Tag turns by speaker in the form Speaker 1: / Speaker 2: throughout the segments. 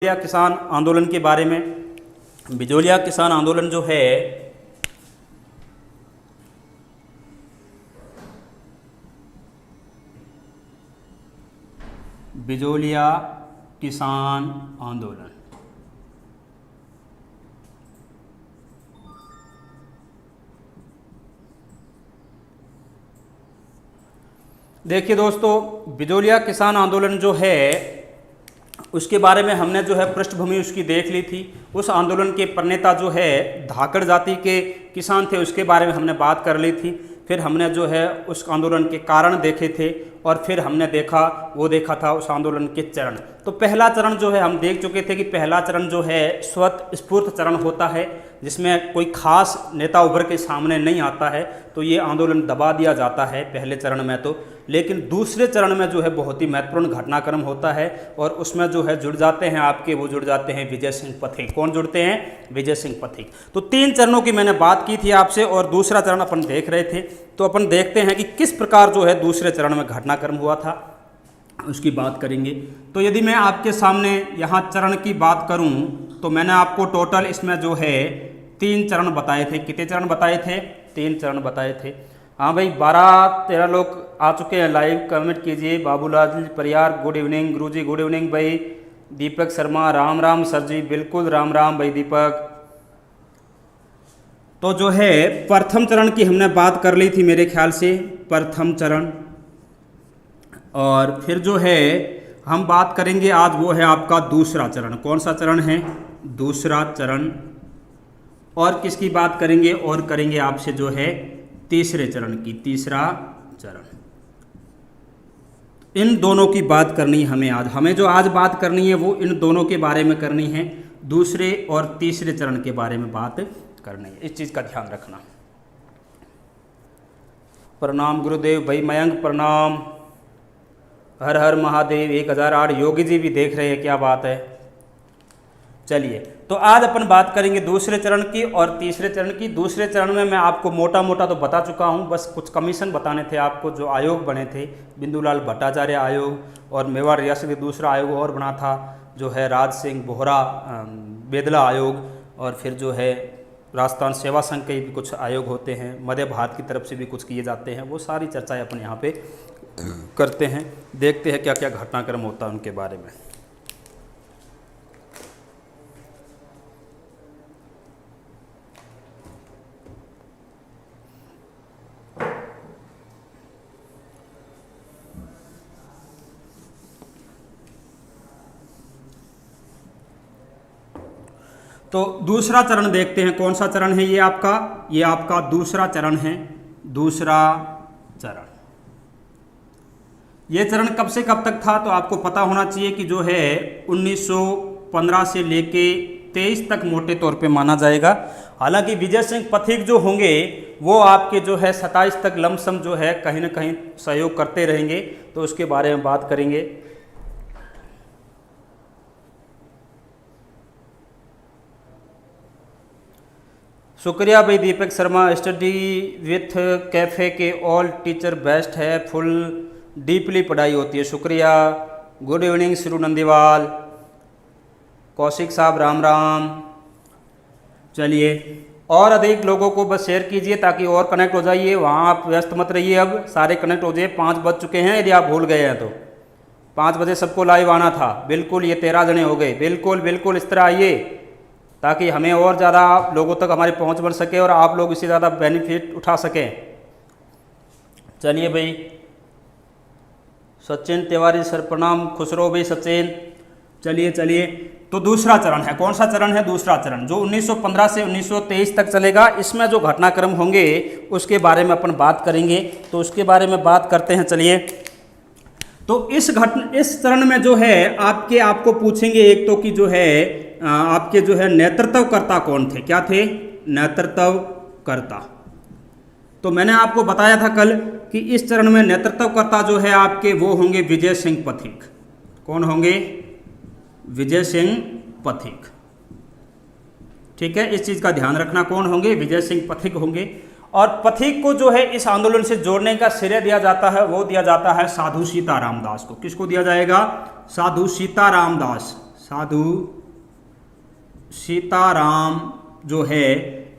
Speaker 1: बिजोलिया किसान आंदोलन के बारे में। बिजोलिया किसान आंदोलन जो है बिजोलिया किसान आंदोलन देखिए दोस्तों, बिजोलिया किसान आंदोलन जो है उसके बारे में हमने जो है पृष्ठभूमि उसकी देख ली थी। उस आंदोलन के प्रणेता जो है धाकड़ जाति के किसान थे, उसके बारे में हमने बात कर ली थी। फिर हमने जो है उस आंदोलन के कारण देखे थे और फिर हमने देखा था उस आंदोलन के चरण। तो पहला चरण जो है हम देख चुके थे कि पहला चरण जो है स्वतःस्फूर्त चरण होता है, जिसमें कोई खास नेता उभर के सामने नहीं आता है, तो ये आंदोलन दबा दिया जाता है पहले चरण में तो। लेकिन दूसरे चरण में जो है बहुत ही महत्वपूर्ण घटनाक्रम होता है और उसमें जो है जुड़ जाते हैं विजय सिंह पथिक। कौन जुड़ते हैं? विजय सिंह पथिक। तो 3 चरणों की मैंने बात की थी आपसे और दूसरा चरण अपन देख रहे थे। तो अपन देखते हैं कि किस प्रकार जो है दूसरे चरण में घटनाक्रम हुआ था, उसकी बात करेंगे। तो यदि मैं आपके सामने यहाँ चरण की बात करूँ तो मैंने आपको टोटल इसमें जो है 3 चरण बताए थे। कितने चरण बताए थे? 3 चरण बताए थे। हाँ भाई, 12-13 लोग आ चुके हैं लाइव। कमेंट कीजिए। बाबूलाल परियार गुड इवनिंग, गुरुजी गुड इवनिंग भाई। दीपक शर्मा राम राम सर जी, बिल्कुल राम राम भाई दीपक। तो जो है प्रथम चरण की हमने बात कर ली थी मेरे ख्याल से, प्रथम चरण। और फिर जो है हम बात करेंगे आज, वो है आपका दूसरा चरण। कौन सा चरण है? दूसरा चरण। और किसकी बात करेंगे? और करेंगे आपसे जो है तीसरे चरण की, तीसरा चरण। इन दोनों की बात करनी है हमें जो आज बात करनी है वो इन दोनों के बारे में करनी है, दूसरे और तीसरे चरण के बारे में बात करनी है। इस चीज़ का ध्यान रखना। प्रणाम गुरुदेव भाई, मयंक प्रणाम, हर हर महादेव 1008। योगी जी भी देख रहे हैं, क्या बात है। चलिए, तो आज अपन बात करेंगे दूसरे चरण की और तीसरे चरण की। दूसरे चरण में मैं आपको मोटा मोटा तो बता चुका हूँ, बस कुछ कमीशन बताने थे आपको। जो आयोग बने थे, बिंदुलाल भट्टाचार्य आयोग, और मेवाड़ रियासत के दूसरा आयोग और बना था जो है राज सिंह बोहरा बेदला आयोग, और फिर जो है राजस्थान सेवा संघ के भी कुछ आयोग होते हैं, मध्य भारत की तरफ से भी कुछ किए जाते हैं। वो सारी चर्चाएँ अपन यहाँ पे करते हैं, देखते हैं क्या क्या घटनाक्रम होता है उनके बारे में। तो दूसरा चरण देखते हैं। कौन सा चरण है ये आपका दूसरा चरण है। दूसरा चरण, ये चरण कब से कब तक था? तो आपको पता होना चाहिए कि जो है 1915 से लेके 23 तक मोटे तौर पे माना जाएगा। हालांकि विजय सिंह पथिक जो होंगे वो आपके जो है 27 तक लमसम जो है कहीं ना कहीं सहयोग करते रहेंगे, तो उसके बारे में बात करेंगे। शुक्रिया भाई Deepak Sharma. Study with cafe के ऑल टीचर बेस्ट है, फुल डीपली पढ़ाई होती है। शुक्रिया। गुड इवनिंग श्रू नंदीवाल। कौशिक साहब राम राम। चलिए, और अधिक लोगों को बस शेयर कीजिए ताकि और कनेक्ट हो जाइए। वहाँ आप व्यस्त मत रहिए, अब सारे कनेक्ट हो जाइए। 5 बज चुके हैं, यदि आप भूल गए हैं तो 5 बजे सबको लाइव आना था। बिल्कुल, ये 13 जने हो गए। बिल्कुल इस तरह आइए ताकि हमें और ज़्यादा लोगों तक हमारी पहुंच बढ़ सके और आप लोग इससे ज़्यादा बेनिफिट उठा सकें। चलिए भाई, सचिन तिवारी सर प्रणाम। खुश रहो भाई सचिन। चलिए, तो दूसरा चरण है। कौन सा चरण है? दूसरा चरण, जो 1915 से 1923 तक चलेगा। इसमें जो घटनाक्रम होंगे उसके बारे में अपन बात करेंगे, तो उसके बारे में बात करते हैं। चलिए, तो इस चरण में जो है आपको पूछेंगे एक तो कि जो है आपके जो है नेतृत्वकर्ता कौन थे? क्या थे? नेतृत्वकर्ता। तो मैंने आपको बताया था कल कि इस चरण में नेतृत्वकर्ता जो है आपके वो होंगे विजय सिंह पथिक। कौन होंगे? विजय सिंह पथिक। ठीक है, इस चीज़ का ध्यान रखना। कौन होंगे? विजय सिंह पथिक होंगे। और पथिक को जो है इस आंदोलन से जोड़ने का श्रेय दिया जाता है, वो दिया जाता है साधु सीताराम दास को। किसको दिया जाएगा? साधु सीताराम दास। साधु सीताराम जो है,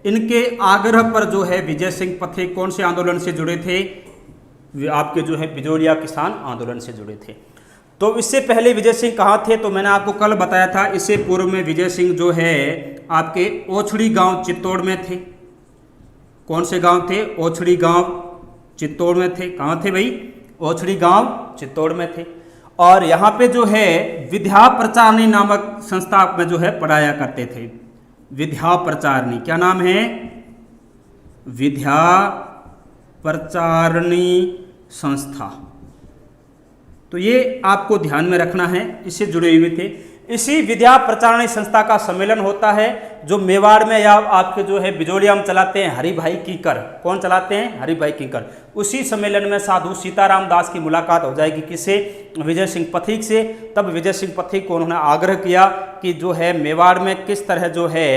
Speaker 1: इनके आग्रह पर जो है विजय सिंह पथिक कौन से आंदोलन से जुड़े थे? आपके जो है बिजोलिया किसान आंदोलन से जुड़े थे। तो इससे पहले विजय सिंह कहाँ थे? तो मैंने आपको कल बताया था, इससे पूर्व में विजय सिंह जो है आपके ओछड़ी गांव चित्तौड़ में थे। कौन से गांव थे? ओछड़ी गांव चित्तौड़ में थे। कहाँ थे भाई? ओछड़ी गांव चित्तौड़ में थे। और यहाँ पे जो है विद्या प्रचारणी नामक संस्था में जो है पढ़ाया करते थे। विद्या प्रचारणी, क्या नाम है? विद्या प्रचारणी संस्था। तो ये आपको ध्यान में रखना है, इससे जुड़े हुए थे। इसी विद्या प्रचारणी संस्था का सम्मेलन होता है जो मेवाड़ में या आपके जो है बिजोलिया में चलाते हैं हरि भाई कीकर। कौन चलाते हैं? हरि भाई कीकर। उसी सम्मेलन में साधु सीताराम दास की मुलाकात हो जाएगी, किससे? विजय सिंह पथिक से। तब विजय सिंह पथिक को उन्होंने आग्रह किया कि जो है मेवाड़ में किस तरह जो है,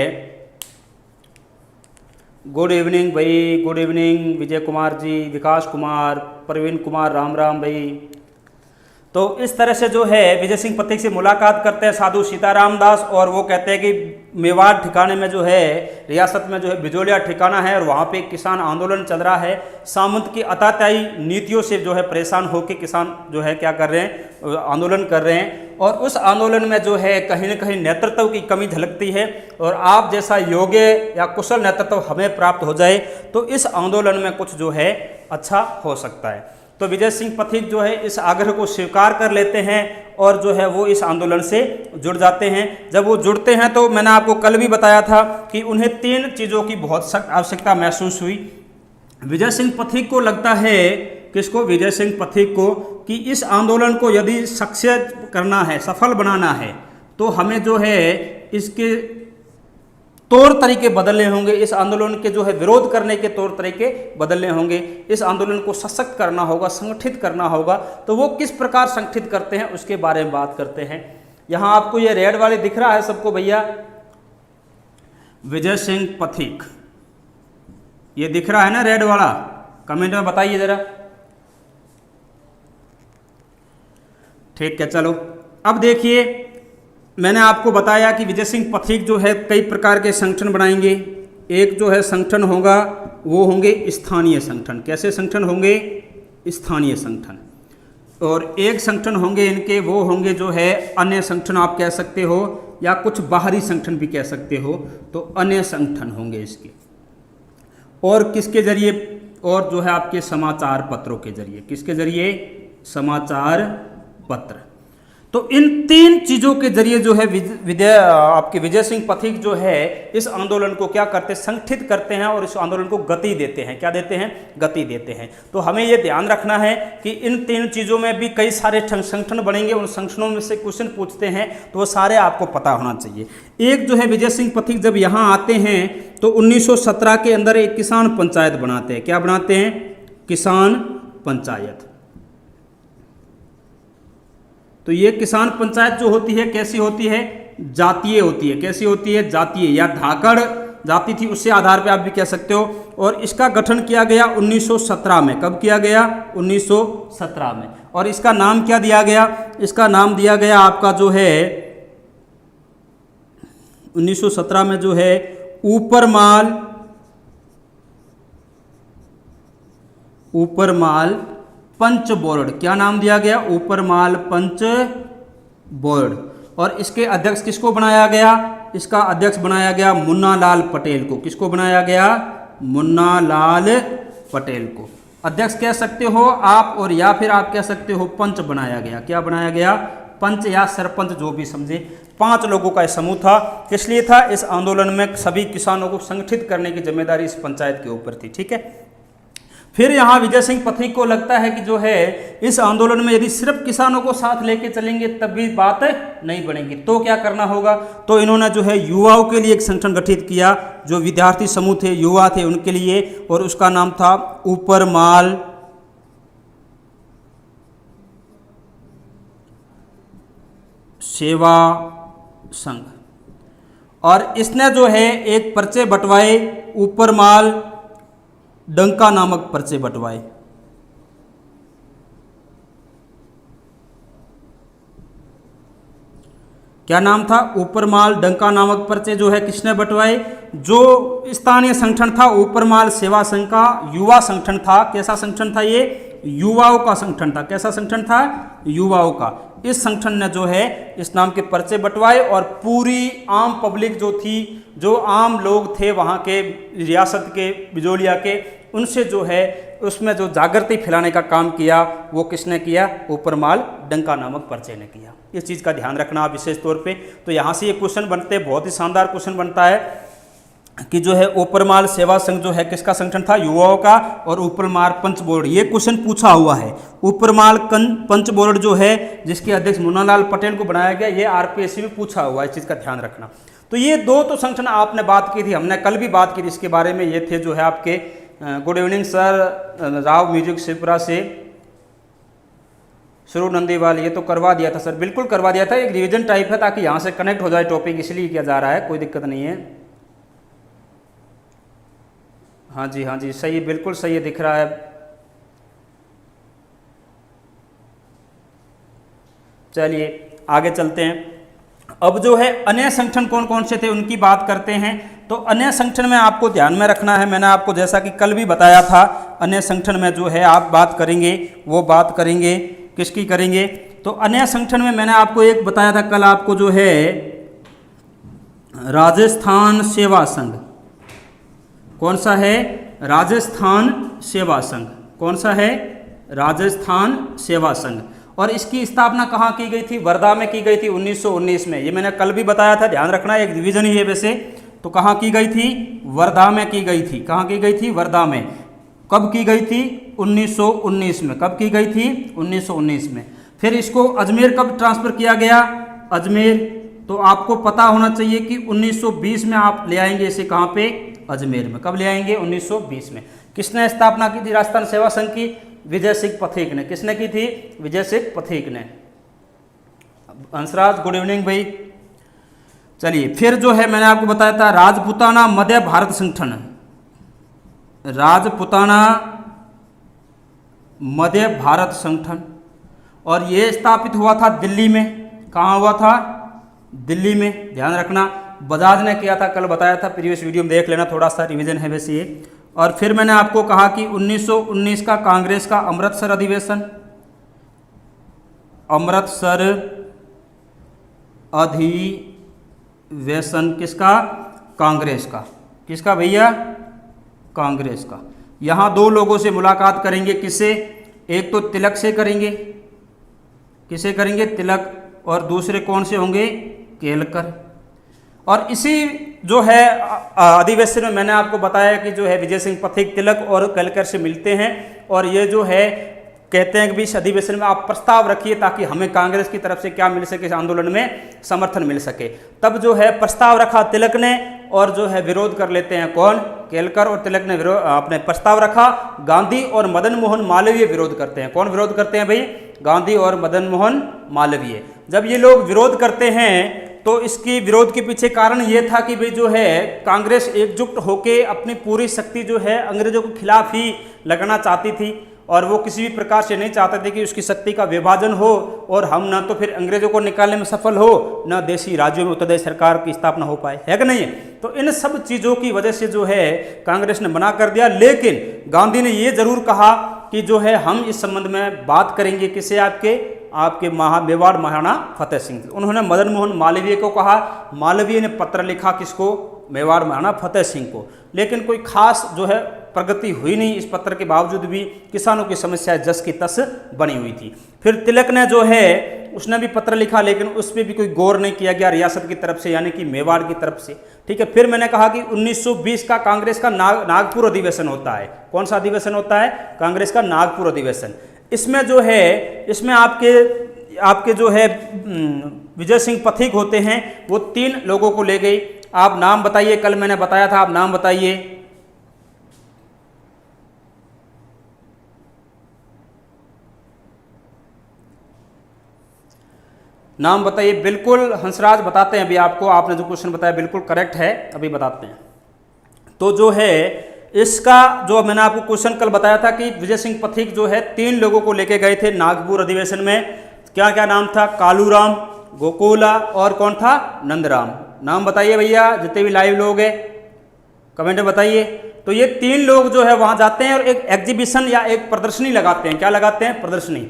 Speaker 1: गुड इवनिंग भाई, गुड इवनिंग विजय कुमार जी, विकास कुमार, प्रवीण कुमार, राम राम भाई। तो इस तरह से जो है विजय सिंह पथिक से मुलाकात करते हैं साधु सीताराम दास, और वो कहते हैं कि मेवाड़ ठिकाने में जो है रियासत में जो है बिजोलिया ठिकाना है और वहाँ पे किसान आंदोलन चल रहा है। सामंत की अतात्यायी नीतियों से जो है परेशान होकर किसान जो है क्या कर रहे हैं? आंदोलन कर रहे हैं। और उस आंदोलन में जो है कहीं न कहीं नेतृत्व की कमी झलकती है, और आप जैसा योग्य या कुशल नेतृत्व हमें प्राप्त हो जाए तो इस आंदोलन में कुछ जो है अच्छा हो सकता है। तो विजय सिंह पथिक जो है इस आग्रह को स्वीकार कर लेते हैं और जो है वो इस आंदोलन से जुड़ जाते हैं। जब वो जुड़ते हैं तो मैंने आपको कल भी बताया था कि उन्हें 3 चीज़ों की बहुत सख्त आवश्यकता महसूस हुई। विजय सिंह पथिक को लगता है, किसको? विजय सिंह पथिक को, कि इस आंदोलन को यदि सक्सेस करना है, सफल बनाना है, तो हमें जो है इसके तौर तरीके बदलने होंगे। इस आंदोलन के जो है विरोध करने के तौर तरीके बदलने होंगे। इस आंदोलन को सशक्त करना होगा, संगठित करना होगा। तो वो किस प्रकार संगठित करते हैं उसके बारे में बात करते हैं। यहाँ आपको ये रेड वाले दिख रहा है सबको भैया? विजय सिंह पथिक, ये दिख रहा है ना रेड वाला? कमेंट में बताइए जरा। ठीक है, चलो अब देखिए, मैंने आपको बताया कि विजय सिंह पथिक जो है कई प्रकार के संगठन बनाएंगे। एक जो है संगठन होगा वो होंगे स्थानीय संगठन। कैसे संगठन होंगे? स्थानीय संगठन। और एक संगठन होंगे इनके, वो होंगे जो है अन्य संगठन आप कह सकते हो, या कुछ बाहरी संगठन भी कह सकते हो। तो अन्य संगठन होंगे इसके। और किसके जरिए? और जो है आपके समाचार पत्रों के जरिए। किसके जरिए? समाचार पत्र। तो इन 3 चीज़ों के जरिए जो है आपके विजय सिंह पथिक जो है इस आंदोलन को क्या करते हैं? संगठित करते हैं और इस आंदोलन को गति देते हैं। क्या देते हैं? गति देते हैं। तो हमें ये ध्यान रखना है कि इन 3 चीज़ों में भी कई सारे संगठन बनेंगे। उन संगठनों में से क्वेश्चन पूछते हैं तो वो सारे आपको पता होना चाहिए। एक जो है विजय सिंह पथिक जब यहाँ आते हैं तो 1917 के अंदर एक किसान पंचायत बनाते हैं। क्या बनाते हैं? किसान पंचायत। तो ये किसान पंचायत जो होती है कैसी होती है? जातीय होती है। कैसी होती है? जातीय, या धाकड़ जाति थी उससे आधार पे आप भी कह सकते हो। और इसका गठन किया गया 1917 में। कब किया गया? 1917 में। और इसका नाम क्या दिया गया? इसका नाम दिया गया आपका जो है 1917 में जो है ऊपरमाल पंच बोर्ड। क्या नाम दिया गया? ऊपरमाल पंच बोर्ड। और इसके अध्यक्ष किसको बनाया गया? इसका अध्यक्ष बनाया गया मुन्ना लाल पटेल को। किसको बनाया गया? मुन्ना लाल पटेल को अध्यक्ष कह सकते हो आप, और या फिर आप कह सकते हो पंच बनाया गया। क्या बनाया गया? पंच या सरपंच, जो भी समझे। 5 लोगों का समूह था। किस लिए था? इस आंदोलन में सभी किसानों को संगठित करने की जिम्मेदारी इस पंचायत के ऊपर थी। ठीक है। फिर यहाँ विजय सिंह पथिक को लगता है कि जो है इस आंदोलन में यदि सिर्फ किसानों को साथ लेके चलेंगे तब भी बात नहीं बनेगी। तो क्या करना होगा? तो इन्होंने जो है युवाओं के लिए एक संगठन गठित किया, जो विद्यार्थी समूह थे, युवा थे उनके लिए, और उसका नाम था ऊपरमाल सेवा संघ। और इसने जो है एक पर्चे बंटवाए, ऊपरमाल डंका नामक पर्चे बंटवाए। क्या नाम था? ऊपरमाल डंका नामक पर्चे जो है किसने बंटवाए? जो स्थानीय संगठन था ऊपरमाल सेवा संघ का युवा संगठन था। कैसा संगठन था ये? युवाओं का संगठन था। कैसा संगठन था? युवाओं का। इस संगठन ने जो है इस नाम के पर्चे बंटवाए और पूरी आम पब्लिक जो थी, जो आम लोग थे वहाँ के रियासत के बिजोलिया के, उनसे जो है उसमें जो जागृति फैलाने का काम किया वो किसने किया? ऊपरमाल डंका नामक पर्चे ने किया। इस चीज़ का ध्यान रखना आप विशेष तौर पे। तो यहाँ से ये क्वेश्चन बनते हैं, बहुत ही शानदार क्वेश्चन बनता है कि जो है ऊपरमाल सेवा संघ जो है किसका संगठन था? युवाओं का। और ऊपरमाल पंच बोर्ड, ये क्वेश्चन पूछा हुआ है। ऊपरमाल पंच बोर्ड जो है जिसके अध्यक्ष मुन्नालाल पटेल को बनाया गया, ये आरपीएससी में पूछा हुआ है। इस चीज़ का ध्यान रखना। तो ये दो तो संगठन आपने बात की थी, हमने कल भी बात की थी इसके बारे में। ये थे जो है आपके good evening sir, Rao music Shivpura से शुरू नंदीवाल, ये तो करवा दिया था सर, बिल्कुल करवा दिया था। एक रिवीजन टाइप है ताकि यहाँ से कनेक्ट हो जाए टॉपिक, इसलिए किया जा रहा है, कोई दिक्कत नहीं है। हाँ जी, हाँ जी, सही, बिल्कुल सही दिख रहा है। चलिए आगे चलते हैं। अब जो है अन्य संगठन कौन कौन से थे उनकी बात करते हैं। तो अन्य संगठन में आपको ध्यान में रखना है, मैंने आपको जैसा कि कल भी बताया था, अन्य संगठन में जो है आप बात करेंगे, वो बात करेंगे किसकी करेंगे? तो अन्य संगठन में मैंने आपको एक बताया था कल आपको, जो है राजस्थान सेवा संघ। कौन सा है? राजस्थान सेवा संघ। कौन सा है? राजस्थान सेवा संघ। और इसकी स्थापना कहाँ की गई थी? वर्धा में की गई थी 1919 में। ये मैंने कल भी बताया था, ध्यान रखना, एक रिवीजन ही है वैसे। तो कहाँ की गई थी? वर्धा में की गई थी। कहाँ की गई थी? वर्धा में। कब की गई थी? 1919 में। कब की गई थी? 1919 में। फिर इसको अजमेर कब ट्रांसफर किया गया? अजमेर। तो आपको पता होना चाहिए कि 1920 में आप ले आएंगे इसे, कहाँ पे? अजमेर में। कब ले आएंगे? 1920 में। किसने स्थापना की थी राजस्थान सेवा संघ की? विजय सिंह पथिक ने। किसने की थी? विजय सिंह पथिक ने। हंसराज गुड इवनिंग भाई। चलिए फिर जो है मैंने आपको बताया था राजपूताना मध्य भारत संगठन। राजपूताना मध्य भारत संगठन, और ये स्थापित हुआ था दिल्ली में। कहाँ हुआ था? दिल्ली में। ध्यान रखना, बजाज ने किया था, कल बताया था, प्रीवियस वीडियो में देख लेना, थोड़ा सा रिवीजन है वैसे ये। और फिर मैंने आपको कहा कि 1919 का कांग्रेस का अमृतसर अधिवेशन। अमृतसर अधिवेशन किसका? कांग्रेस का। किसका भैया? कांग्रेस का। यहाँ दो लोगों से मुलाकात करेंगे, किससे? एक तो तिलक से करेंगे। किसे करेंगे? तिलक। और दूसरे कौन से होंगे? केलकर। और इसी जो है अधिवेशन में मैंने आपको बताया कि जो है विजय सिंह पथिक तिलक और केलकर से मिलते हैं, और ये जो है कहते हैं कि इस अधिवेशन में आप प्रस्ताव रखिए ताकि हमें कांग्रेस की तरफ से क्या मिल सके, इस आंदोलन में समर्थन मिल सके। तब जो है प्रस्ताव रखा तिलक ने, और जो है विरोध कर लेते हैं कौन? केलकर। और तिलक ने अपने प्रस्ताव रखा, गांधी और मदन मोहन मालवीय विरोध करते हैं। कौन विरोध करते हैं भाई? गांधी और मदन मोहन मालवीय। जब ये लोग विरोध करते हैं तो इसकी विरोध के पीछे कारण ये था कि भाई जो है कांग्रेस एकजुट होके अपनी पूरी शक्ति जो है अंग्रेजों के खिलाफ ही लगाना चाहती थी, और वो किसी भी प्रकार से नहीं चाहते थे कि उसकी शक्ति का विभाजन हो, और हम न तो फिर अंग्रेजों को निकालने में सफल हो, न देशी राज्यों में उत्तरदायी सरकार की स्थापना हो पाए, है कि नहीं? तो इन सब चीज़ों की वजह से जो है कांग्रेस ने मना कर दिया। लेकिन गांधी ने ये जरूर कहा कि जो है हम इस संबंध में बात करेंगे, किसे? आपके मेवाड़ महाराणा फतेह सिंह। उन्होंने मदन मोहन मालवीय को कहा। मालवीय ने पत्र लिखा किसको? मेवाड़ महाराणा फतेह सिंह को। लेकिन कोई खास जो है प्रगति हुई नहीं। इस पत्र के बावजूद भी किसानों की समस्या जस की तस बनी हुई थी। फिर तिलक ने जो है उसने भी पत्र लिखा, लेकिन उस पर भी कोई गौर नहीं किया गया रियासत की तरफ से, यानी कि मेवाड़ की तरफ से। ठीक है। फिर मैंने कहा कि 1920 का कांग्रेस का नागपुर अधिवेशन होता है। कौन सा अधिवेशन होता है? कांग्रेस का नागपुर अधिवेशन। इसमें जो है इसमें आपके जो है विजय सिंह पथिक होते हैं, वो 3 लोगों को ले गई। आप नाम बताइए, कल मैंने बताया था, आप नाम बताइए। नाम बताइए। बिल्कुल हंसराज बताते हैं अभी आपको, आपने जो क्वेश्चन बताया बिल्कुल करेक्ट है, अभी बताते हैं। तो जो है इसका जो मैंने आपको क्वेश्चन कल बताया था कि विजय सिंह पथिक जो है 3 लोगों को लेके गए थे नागपुर अधिवेशन में। क्या क्या नाम था? कालूराम, गोकुला और कौन था, नंदराम। नाम बताइए भैया, जितने भी लाइव लोग हैं कमेंट में बताइए। तो ये 3 लोग जो है वहां जाते हैं और एक एग्जीबिशन या एक प्रदर्शनी लगाते हैं। क्या लगाते हैं, प्रदर्शनी।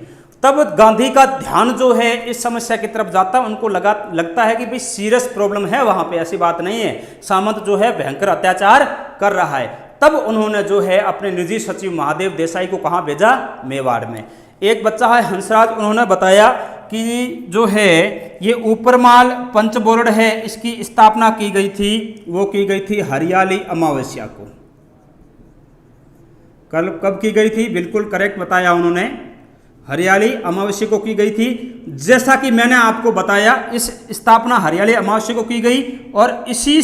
Speaker 1: तब गांधी का ध्यान जो है इस समस्या की तरफ जाता है। उनको लगता है कि भाई सीरियस प्रॉब्लम है वहां पे, ऐसी बात नहीं है, सामंत जो है भयंकर अत्याचार कर रहा है। तब उन्होंने जो है अपने निजी सचिव महादेव देसाई को कहाँ भेजा, मेवाड़ में। एक बच्चा है हंसराज, उन्होंने बताया कि जो है ये ऊपरमाल पंचबोर्ड है, इसकी स्थापना की गई थी, वो की गई थी हरियाली अमावस्या को। कब की गई थी, बिल्कुल करेक्ट बताया उन्होंने, हरियाली अमावस्या को की गई थी। जैसा कि मैंने आपको बताया, इस स्थापना हरियाली अमावस्या को की गई और इसी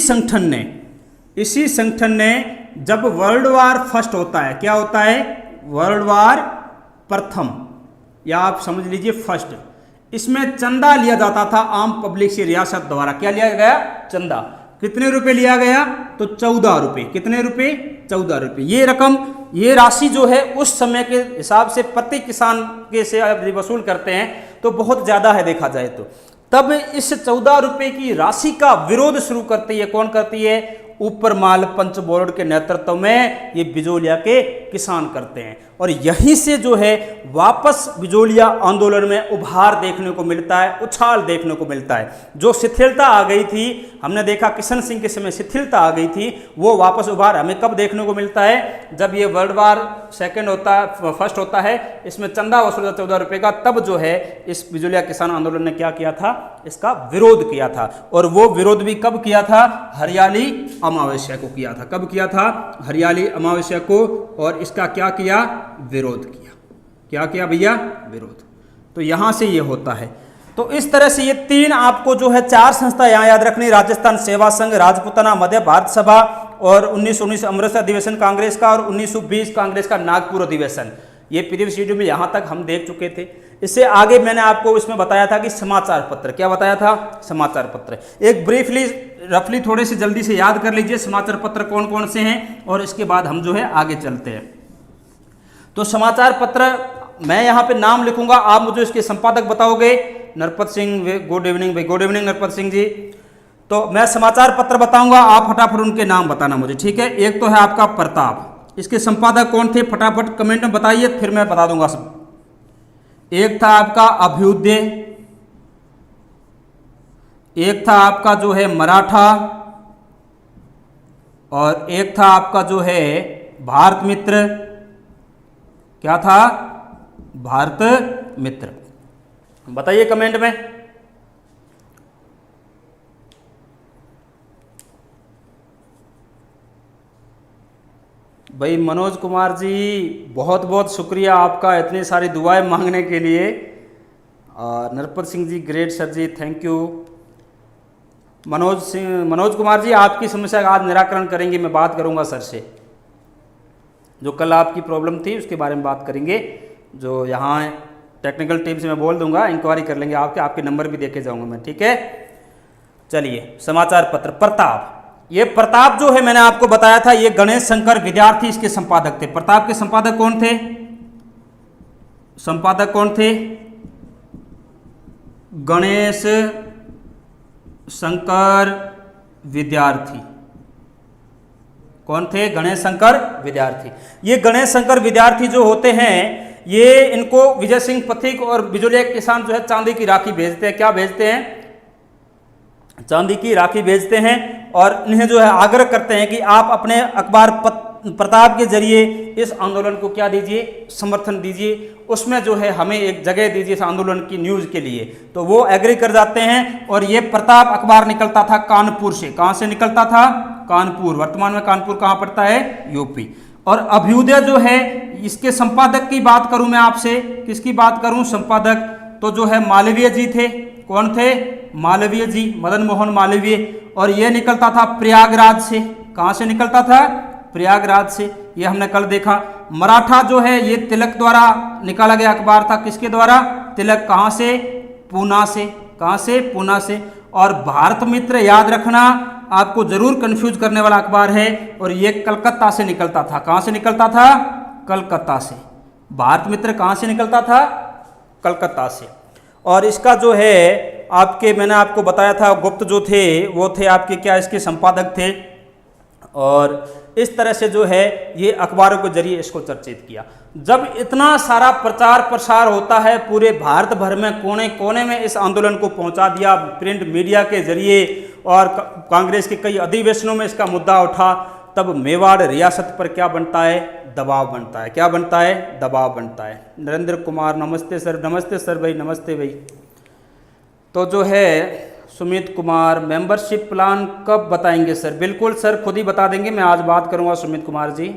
Speaker 1: संगठन ने जब वर्ल्ड वार फर्स्ट होता है, क्या होता है, वर्ल्ड वार प्रथम, या आप समझ लीजिए फर्स्ट, इसमें चंदा लिया जाता था आम पब्लिक से, रियासत द्वारा। क्या लिया गया, चंदा। कितने रुपए लिया गया, तो 14 रुपए। कितने रुपए, 14 रुपए। ये रकम, ये राशि जो है उस समय के हिसाब से प्रति किसान के से यदि वसूल करते हैं तो बहुत ज्यादा है देखा जाए तो। तब इस 14 रुपए की राशि का विरोध शुरू करती है, कौन करती है, ऊपरमाल पंचबोर्ड के नेतृत्व में ये बिजोलिया के किसान करते हैं। और यहीं से जो है वापस बिजोलिया आंदोलन में उभार देखने को मिलता है, उछाल देखने को मिलता है। जो शिथिलता आ गई थी, हमने देखा किशन सिंह के समय शिथिलता आ गई थी, वो वापस उभार हमें कब देखने को मिलता है, जब ये वर्ल्ड वार फर्स्ट होता है, इसमें चंदा वसूला 14 रुपए का। तब जो है इस बिजोलिया किसान आंदोलन ने क्या किया था, इसका विरोध किया था। और वो विरोध भी कब किया था, हरियाली अमावस्या को किया था। कब किया था, हरियाली अमावस्या को। और इसका क्या किया, विरोध किया। क्या किया भैया, विरोध। तो यहां से ये होता है। तो इस तरह से ये 3 आपको जो है 4 संस्था यहां याद रखनी, राजस्थान सेवा संघ, राजपुताना मध्य भारत सभा और 1919 अमृतसर अधिवेशन कांग्रेस का और 1920 कांग्रेस का नागपुर अधिवेशन। ये पीडीएफ शेड्यूल में यहां तक हम देख चुके थे। इससे आगे मैंने आपको इसमें बताया था कि समाचार पत्र, क्या बताया था, समाचार पत्र। एक ब्रीफली रफली थोड़े से जल्दी से याद कर लीजिए समाचार पत्र कौन कौन से हैं, और इसके बाद हम जो है आगे चलते हैं। तो समाचार पत्र मैं यहाँ पे नाम लिखूंगा, आप मुझे इसके संपादक बताओगे। नरपत सिंह, गुड इवनिंग भाई, गुड इवनिंग नरपत सिंह जी। तो मैं समाचार पत्र बताऊंगा, आप फटाफट उनके नाम बताना मुझे, ठीक है। एक तो है आपका प्रताप, इसके संपादक कौन थे, फटाफट कमेंट में बताइए, फिर मैं बता दूंगा सब। एक था आपका अभ्युदय, एक था आपका जो है मराठा, और एक था आपका जो है भारत मित्र। क्या था, भारत मित्र। बताइए कमेंट में। भाई मनोज कुमार जी, बहुत बहुत शुक्रिया आपका इतनी सारी दुआएं मांगने के लिए। Narpat Singh ji, great sir ji, thank you. Manoj Kumar ji, आपकी समस्या का आज निराकरण करेंगे, मैं बात करूंगा सर से। जो कल आपकी प्रॉब्लम थी उसके बारे में बात करेंगे। जो यहाँ टेक्निकल टीम से मैं बोल दूंगा, इंक्वायरी कर लेंगे आपके नंबर भी देके जाऊंगा मैं, ठीक है। चलिए समाचार पत्र प्रताप। ये प्रताप जो है मैंने आपको बताया था, ये गणेश शंकर विद्यार्थी इसके संपादक थे। प्रताप के संपादक कौन थे, संपादक कौन थे, गणेश शंकर विद्यार्थी। कौन थे, गणेश शंकर विद्यार्थी। ये गणेश शंकर विद्यार्थी जो होते हैं, ये इनको विजय सिंह पथिक और बिजोलिया किसान जो है चांदी की राखी भेजते हैं। क्या भेजते हैं, चांदी की राखी भेजते हैं, और इन्हें जो है आग्रह करते हैं कि आप अपने अखबार प्रताप के जरिए इस आंदोलन को क्या दीजिए, समर्थन दीजिए, उसमें जो है हमें एक जगह दीजिए इस आंदोलन की न्यूज़ के लिए। तो वो एग्री कर जाते हैं। और ये प्रताप अखबार निकलता था कानपुर से। कहाँ से निकलता था, कानपुर। वर्तमान में कानपुर कहाँ पड़ता है, यूपी। और अभ्युदय जो है, इसके संपादक की बात करूं मैं आपसे, किसकी बात करूं, संपादक, तो जो है मालवीय जी थे। कौन थे, मालवीय जी, मदन मोहन मालवीय। और ये निकलता था प्रयागराज से। कहाँ से निकलता था, प्रयागराज से। ये हमने कल देखा। मराठा जो है ये तिलक द्वारा निकाला गया अखबार था। किसके द्वारा, तिलक। कहाँ से, पूना से। कहाँ से, पूना से। और भारत मित्र याद रखना, आपको जरूर कंफ्यूज करने वाला अखबार है, और ये कलकत्ता से निकलता था। कहाँ से निकलता था, कलकत्ता से। भारत मित्र कहाँ से निकलता था, कलकत्ता से। और इसका जो है आपके, मैंने आपको बताया था गुप्त जो थे वो थे आपके क्या इसके संपादक थे, और इस तरह से जो है ये अखबारों के जरिए इसको चर्चित किया। जब इतना सारा प्रचार प्रसार होता है पूरे भारत भर में, कोने कोने में इस आंदोलन को पहुंचा दिया प्रिंट मीडिया के जरिए, और कांग्रेस के कई अधिवेशनों में इसका मुद्दा उठा, तब मेवाड़ रियासत पर क्या बनता है, दबाव बनता है। क्या बनता है, दबाव बनता है। नरेंद्र कुमार नमस्ते सर, नमस्ते सर भाई, नमस्ते भाई। तो जो है सुमित कुमार मेंबरशिप प्लान कब बताएंगे सर? बिल्कुल सर, खुद ही बता देंगे, मैं आज बात करूंगा सुमित कुमार जी।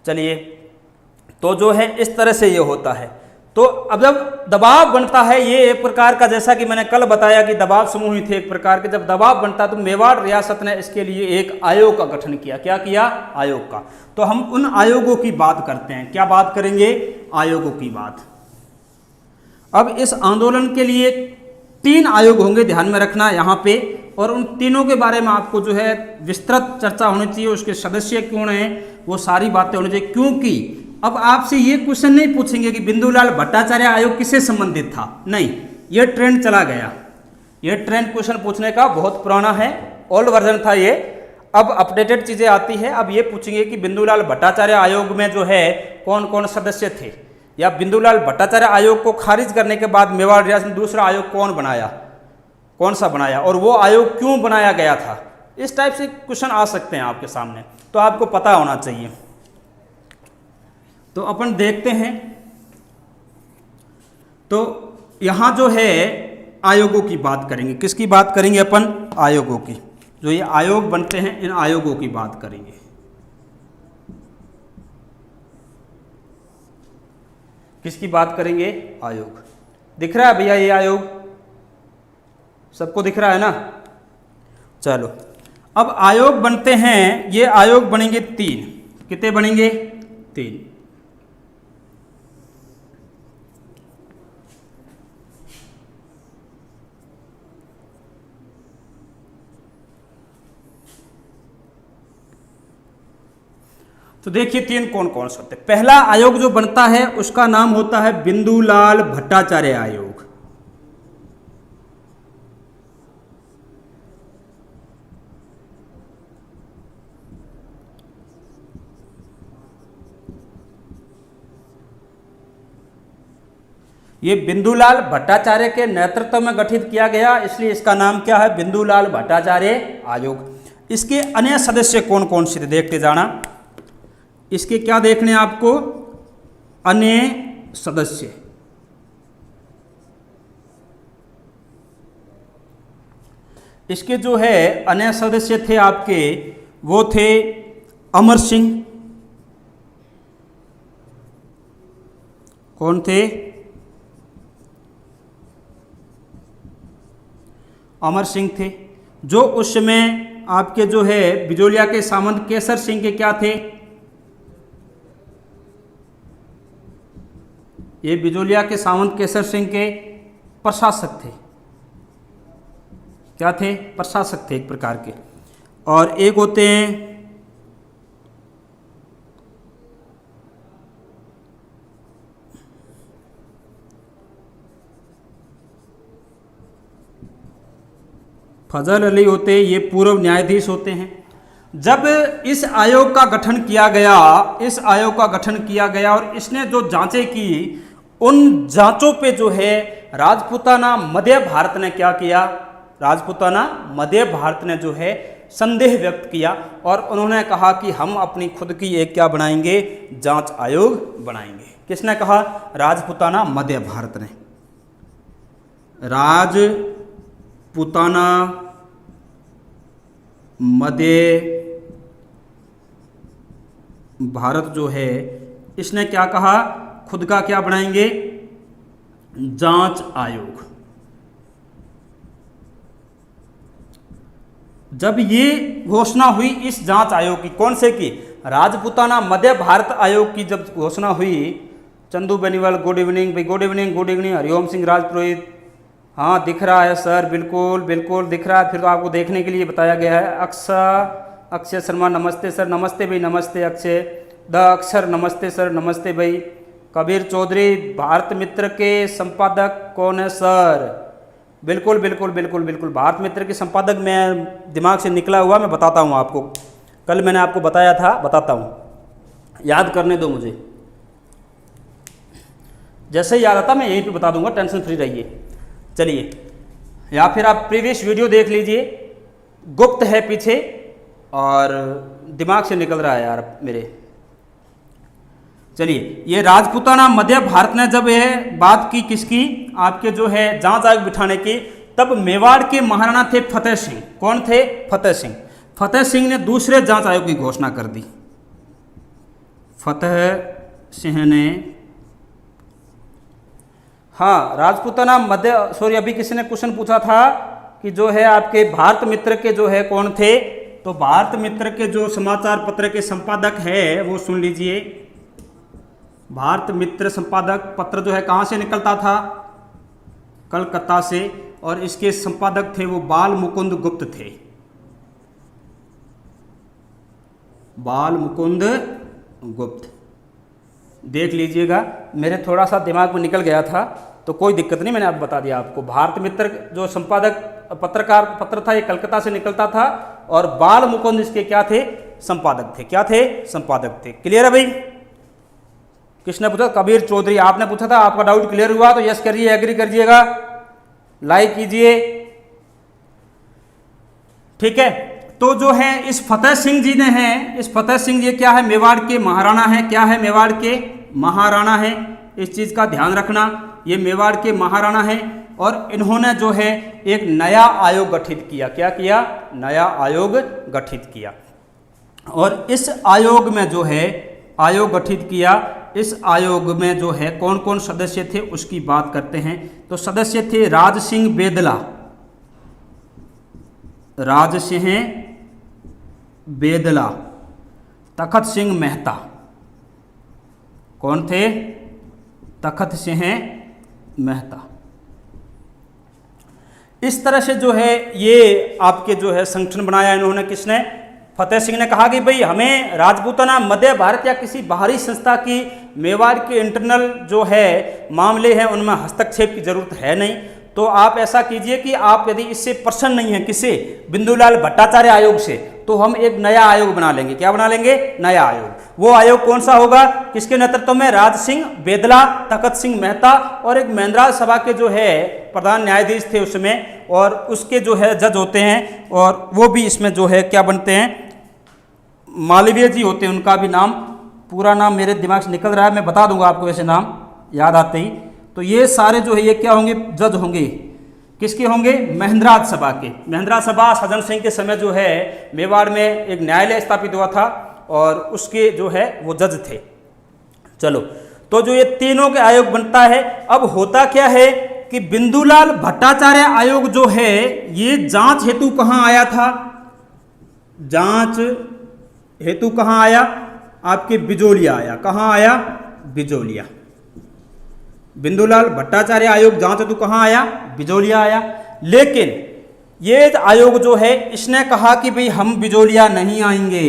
Speaker 1: चलिए, तो जो है इस तरह से ये होता है। तो अब जब दबाव बनता है, ये एक प्रकार का, जैसा कि मैंने कल बताया कि दबाव समूह ही थे एक प्रकार के, जब दबाव बनता तो मेवाड़ रियासत ने इसके लिए एक आयोग का गठन किया। क्या किया, आयोग का। तो हम उन आयोगों की बात करते हैं। क्या बात करेंगे, आयोगों की बात। अब इस आंदोलन के लिए 3 आयोग होंगे, ध्यान में रखना यहाँ पे, और उन तीनों के बारे में आपको जो है विस्तृत चर्चा होनी चाहिए। उसके सदस्य कौन हैं, वो सारी बातें होनी चाहिए, क्योंकि अब आपसे ये क्वेश्चन नहीं पूछेंगे कि बिंदुलाल भट्टाचार्य आयोग किससे संबंधित था, नहीं, ये ट्रेंड चला गया। ये ट्रेंड क्वेश्चन पूछने का बहुत पुराना है, ओल्ड वर्जन था ये, अब अपडेटेड चीज़ें आती है। अब ये पूछेंगे कि बिंदुलाल भट्टाचार्य आयोग में जो है कौन कौन सदस्य थे, या बिंदुलाल भट्टाचार्य आयोग को खारिज करने के बाद मेवाड़ रियासत में दूसरा आयोग कौन बनाया, कौन सा बनाया, और वो आयोग क्यों बनाया गया था। इस टाइप से क्वेश्चन आ सकते हैं आपके सामने, तो आपको पता होना चाहिए। तो अपन देखते हैं, तो यहाँ जो है आयोगों की बात करेंगे। किसकी बात करेंगे अपन, आयोगों की। जो ये आयोग बनते हैं, इन आयोगों की बात करेंगे। किसकी बात करेंगे, आयोग। दिख रहा है भैया ये आयोग, सबको दिख रहा है ना। चलो, अब आयोग बनते हैं, ये आयोग बनेंगे 3। कितने बनेंगे, 3। तो देखिए 3 कौन कौन से होते हैं। पहला आयोग जो बनता है उसका नाम होता है बिंदुलाल भट्टाचार्य आयोग। ये बिंदुलाल भट्टाचार्य के नेतृत्व में गठित किया गया, इसलिए इसका नाम क्या है, बिंदुलाल भट्टाचार्य आयोग। इसके अन्य सदस्य कौन कौन से थे देखते जाना। इसके क्या देखने आपको, अन्य सदस्य। इसके जो है अन्य सदस्य थे आपके, वो थे अमर सिंह। कौन थे, अमर सिंह थे, जो उस समय आपके जो है बिजोलिया के सामंत केसर सिंह के क्या थे, ये बिजोलिया के सामंत केसर सिंह के प्रशासक थे। क्या थे, प्रशासक थे एक प्रकार के। और एक होते हैं फजल अली, होते ये पूर्व न्यायाधीश होते हैं। जब इस आयोग का गठन किया गया, इस आयोग का गठन किया गया और इसने जो जांचें की, उन जांचों पे जो है राजपूताना मध्य भारत ने क्या किया, राजपूताना मध्य भारत ने जो है संदेह व्यक्त किया, और उन्होंने कहा कि हम अपनी खुद की एक क्या बनाएंगे, जांच आयोग बनाएंगे। किसने कहा, राजपूताना मध्य भारत ने। राजपूताना मध्य भारत जो है, इसने क्या कहा, खुद का क्या बनाएंगे, जांच आयोग। जब ये घोषणा हुई इस जांच आयोग की, कौन से की, राजपूताना मध्य भारत आयोग की जब घोषणा हुई, चंदू बेनीवाल गुड इवनिंग भाई, good evening, good evening. Hariom Singh Rajpurohit, हाँ दिख रहा है सर, बिल्कुल बिल्कुल दिख रहा है, फिर तो आपको देखने के लिए बताया गया है। अक्षय शर्मा नमस्ते सर, नमस्ते भाई, नमस्ते अक्षय। द अक्षर नमस्ते सर, नमस्ते भाई। कबीर चौधरी, भारत मित्र के संपादक कौन है सर, बिल्कुल बिल्कुल बिल्कुल बिल्कुल, भारत मित्र के संपादक मैं दिमाग से निकला हुआ, मैं बताता हूँ आपको, कल मैंने आपको बताया था, बताता हूँ, याद करने दो मुझे, जैसे ही याद आता मैं यहीं पे बता दूंगा, टेंशन फ्री रहिए। चलिए, या फिर आप प्रीवियस वीडियो देख लीजिए, गुप्त है पीछे और दिमाग से निकल रहा है यार मेरे। चलिए, ये राजपूताना मध्य भारत ने जब यह बात की किसकी, आपके जो है जांच आयोग बिठाने की, तब मेवाड़ के महाराणा थे फतेह सिंह। कौन थे? फतेह सिंह। फतेह सिंह ने दूसरे जांच आयोग की घोषणा कर दी। फतेह सिंह ने, हाँ, राजपूताना मध्य, सॉरी अभी किसी ने क्वेश्चन पूछा था कि जो है आपके भारत मित्र के जो है कौन थे, तो भारत मित्र के जो समाचार पत्र के संपादक है वो सुन लीजिए। भारत मित्र संपादक पत्र जो है कहाँ से निकलता था? कलकत्ता से, और इसके संपादक थे वो बाल मुकुंद गुप्त थे। बाल मुकुंद गुप्त, देख लीजिएगा, मेरे थोड़ा सा दिमाग में निकल गया था तो कोई दिक्कत नहीं, मैंने अब बता दिया आपको। भारत मित्र जो संपादक पत्रकार पत्र था ये कलकत्ता से निकलता था, और बाल मुकुंद इसके क्या थे? संपादक थे। क्या थे? संपादक थे। क्लियर है भाई? किसने पूछा? कबीर चौधरी, आपने पूछा था। आपका डाउट क्लियर हुआ तो यस करिए, एग्री करिएगा, लाइक कीजिए। ठीक है, तो जो है इस फतेह सिंह जी ने हैं, इस फतेह सिंह जी क्या है? मेवाड़ के महाराणा है। क्या है? मेवाड़ के महाराणा है, इस चीज का ध्यान रखना, ये मेवाड़ के महाराणा है। और इन्होंने जो है एक नया आयोग गठित किया। क्या किया? नया आयोग गठित किया। और इस आयोग में जो है आयोग गठित किया, इस आयोग में जो है कौन कौन सदस्य थे उसकी बात करते हैं। तो सदस्य थे राज सिंह बेदला, राज सिंह बेदला, तखत सिंह मेहता। कौन थे? तखत सिंह मेहता। इस तरह से जो है ये आपके जो है संगठन बनाया इन्होंने। किसने? फतेह सिंह ने कहा कि भाई हमें राजपूताना मध्य भारत या किसी बाहरी संस्था की मेवाड़ के इंटरनल जो है मामले हैं उनमें हस्तक्षेप की जरूरत है नहीं। तो आप ऐसा कीजिए कि आप यदि इससे प्रसन्न नहीं हैं, किसे? बिंदुलाल भट्टाचार्य आयोग से, तो हम एक नया आयोग बना लेंगे। क्या बना लेंगे? नया आयोग। वो आयोग कौन सा होगा? किसके नेतृत्व में? राज सिंह बेदला, तखत सिंह मेहता, और एक महेंद्रराज सभा के जो है प्रधान न्यायाधीश थे उसमें, और उसके जो है जज होते हैं, और वो भी इसमें जो है क्या बनते हैं? मालवीय जी होते हैं। उनका भी नाम, पूरा नाम मेरे दिमाग से निकल रहा है, मैं बता दूंगा आपको वैसे नाम याद आते ही। तो ये सारे जो है ये क्या होंगे? जज होंगे। किसके होंगे? महेंद्रराज सभा के। महेंद्रराज सभा सज्जन सिंह के समय जो है मेवाड़ में एक न्यायालय स्थापित हुआ था, और उसके जो है वो जज थे। चलो, तो जो ये तीनों के आयोग बनता है। अब होता क्या है कि बिंदुलाल भट्टाचार्य आयोग जो है ये जांच हेतु कहाँ आया था? जांच हेतु कहाँ आया? आपके बिजोलिया आया। कहाँ आया? बिजोलिया। बिंदुलाल भट्टाचार्य आयोग जांच हेतु कहाँ आया? बिजोलिया आया। लेकिन ये आयोग जो है इसने कहा कि भाई हम बिजोलिया नहीं आएंगे,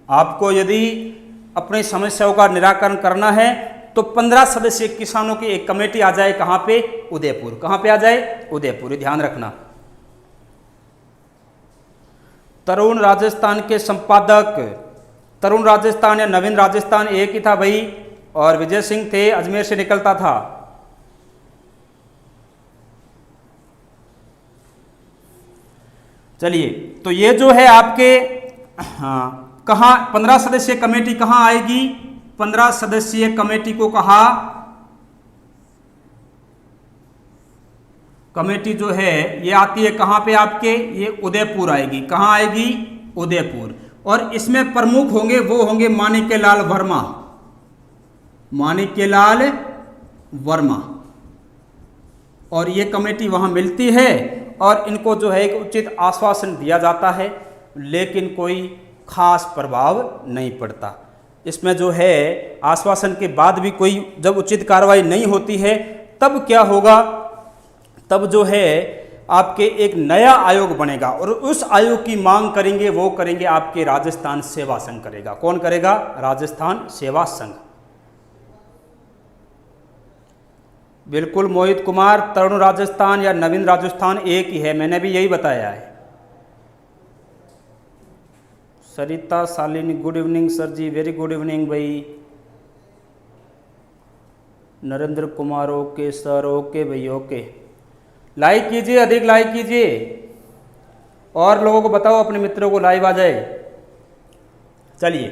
Speaker 1: आपको यदि अपनी समस्याओं का निराकरण करना है तो 15 सदस्यीय किसानों की एक कमेटी आ जाए। कहाँ पे? उदयपुर। कहाँ पे आ जाए? उदयपुर। ध्यान रखना। तरुण राजस्थान के संपादक, तरुण राजस्थान या नवीन राजस्थान एक ही था भाई, और विजय सिंह थे, अजमेर से निकलता था। चलिए, तो ये जो है आपके, हाँ, कहाँ 15 सदस्यीय कमेटी कहाँ आएगी? 15 सदस्यीय कमेटी को कहा, कमेटी जो है ये आती है कहाँ पे? आपके ये उदयपुर आएगी। कहाँ आएगी? उदयपुर। और इसमें प्रमुख होंगे वो होंगे माणिक्यलाल वर्मा, माणिक्यलाल वर्मा। और ये कमेटी वहाँ मिलती है, और इनको जो है एक उचित आश्वासन दिया जाता है, लेकिन कोई खास प्रभाव नहीं पड़ता। इसमें जो है आश्वासन के बाद भी कोई जब उचित कार्रवाई नहीं होती है तब क्या होगा? तब जो है आपके एक नया आयोग बनेगा, और उस आयोग की मांग करेंगे, वो करेंगे आपके राजस्थान सेवा संघ करेगा। कौन करेगा? राजस्थान सेवा संघ। बिल्कुल मोहित कुमार, तरुण राजस्थान या नवीन राजस्थान एक ही है, मैंने भी यही बताया है। सरिता शालिनी गुड इवनिंग सर जी, वेरी गुड इवनिंग भाई। Narendra Kumar okay sir, okay भाई ओके। लाइक कीजिए, अधिक लाइक कीजिए और लोगों को बताओ, अपने मित्रों को लाइव आ जाए। चलिए,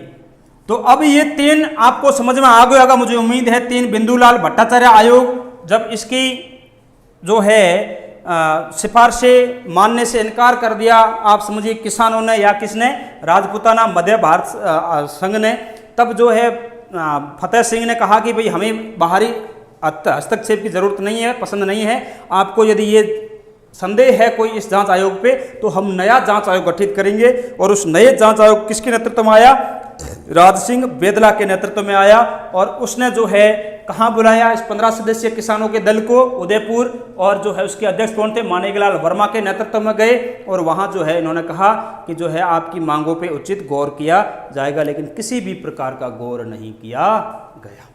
Speaker 1: तो अब ये 3 आपको समझ में आ गया होगा मुझे उम्मीद है। 3 बिंदुलाल भट्टाचार्य आयोग जब इसकी जो है सिफारिशें मानने से इनकार कर दिया, आप समझिए किसानों ने या किसने, राजपूताना मध्य भारत संघ ने, तब जो है फतेह सिंह ने कहा कि भाई हमें बाहरी हस्तक्षेप की जरूरत नहीं है, पसंद नहीं है। आपको यदि ये संदेह है कोई इस जांच आयोग पे, तो हम नया जांच आयोग गठित करेंगे। और उस नए जांच आयोग किसके नेतृत्व में आया? राज सिंह बेदला के नेतृत्व में आया। और उसने जो है कहाँ बुलाया इस 15 सदस्यीय किसानों के दल को? उदयपुर। और जो है उसके अध्यक्ष कौन थे? मानेकलाल वर्मा के नेतृत्व में गए। और वहाँ जो है इन्होंने कहा कि जो है आपकी मांगों पे उचित गौर किया जाएगा, लेकिन किसी भी प्रकार का गौर नहीं किया गया।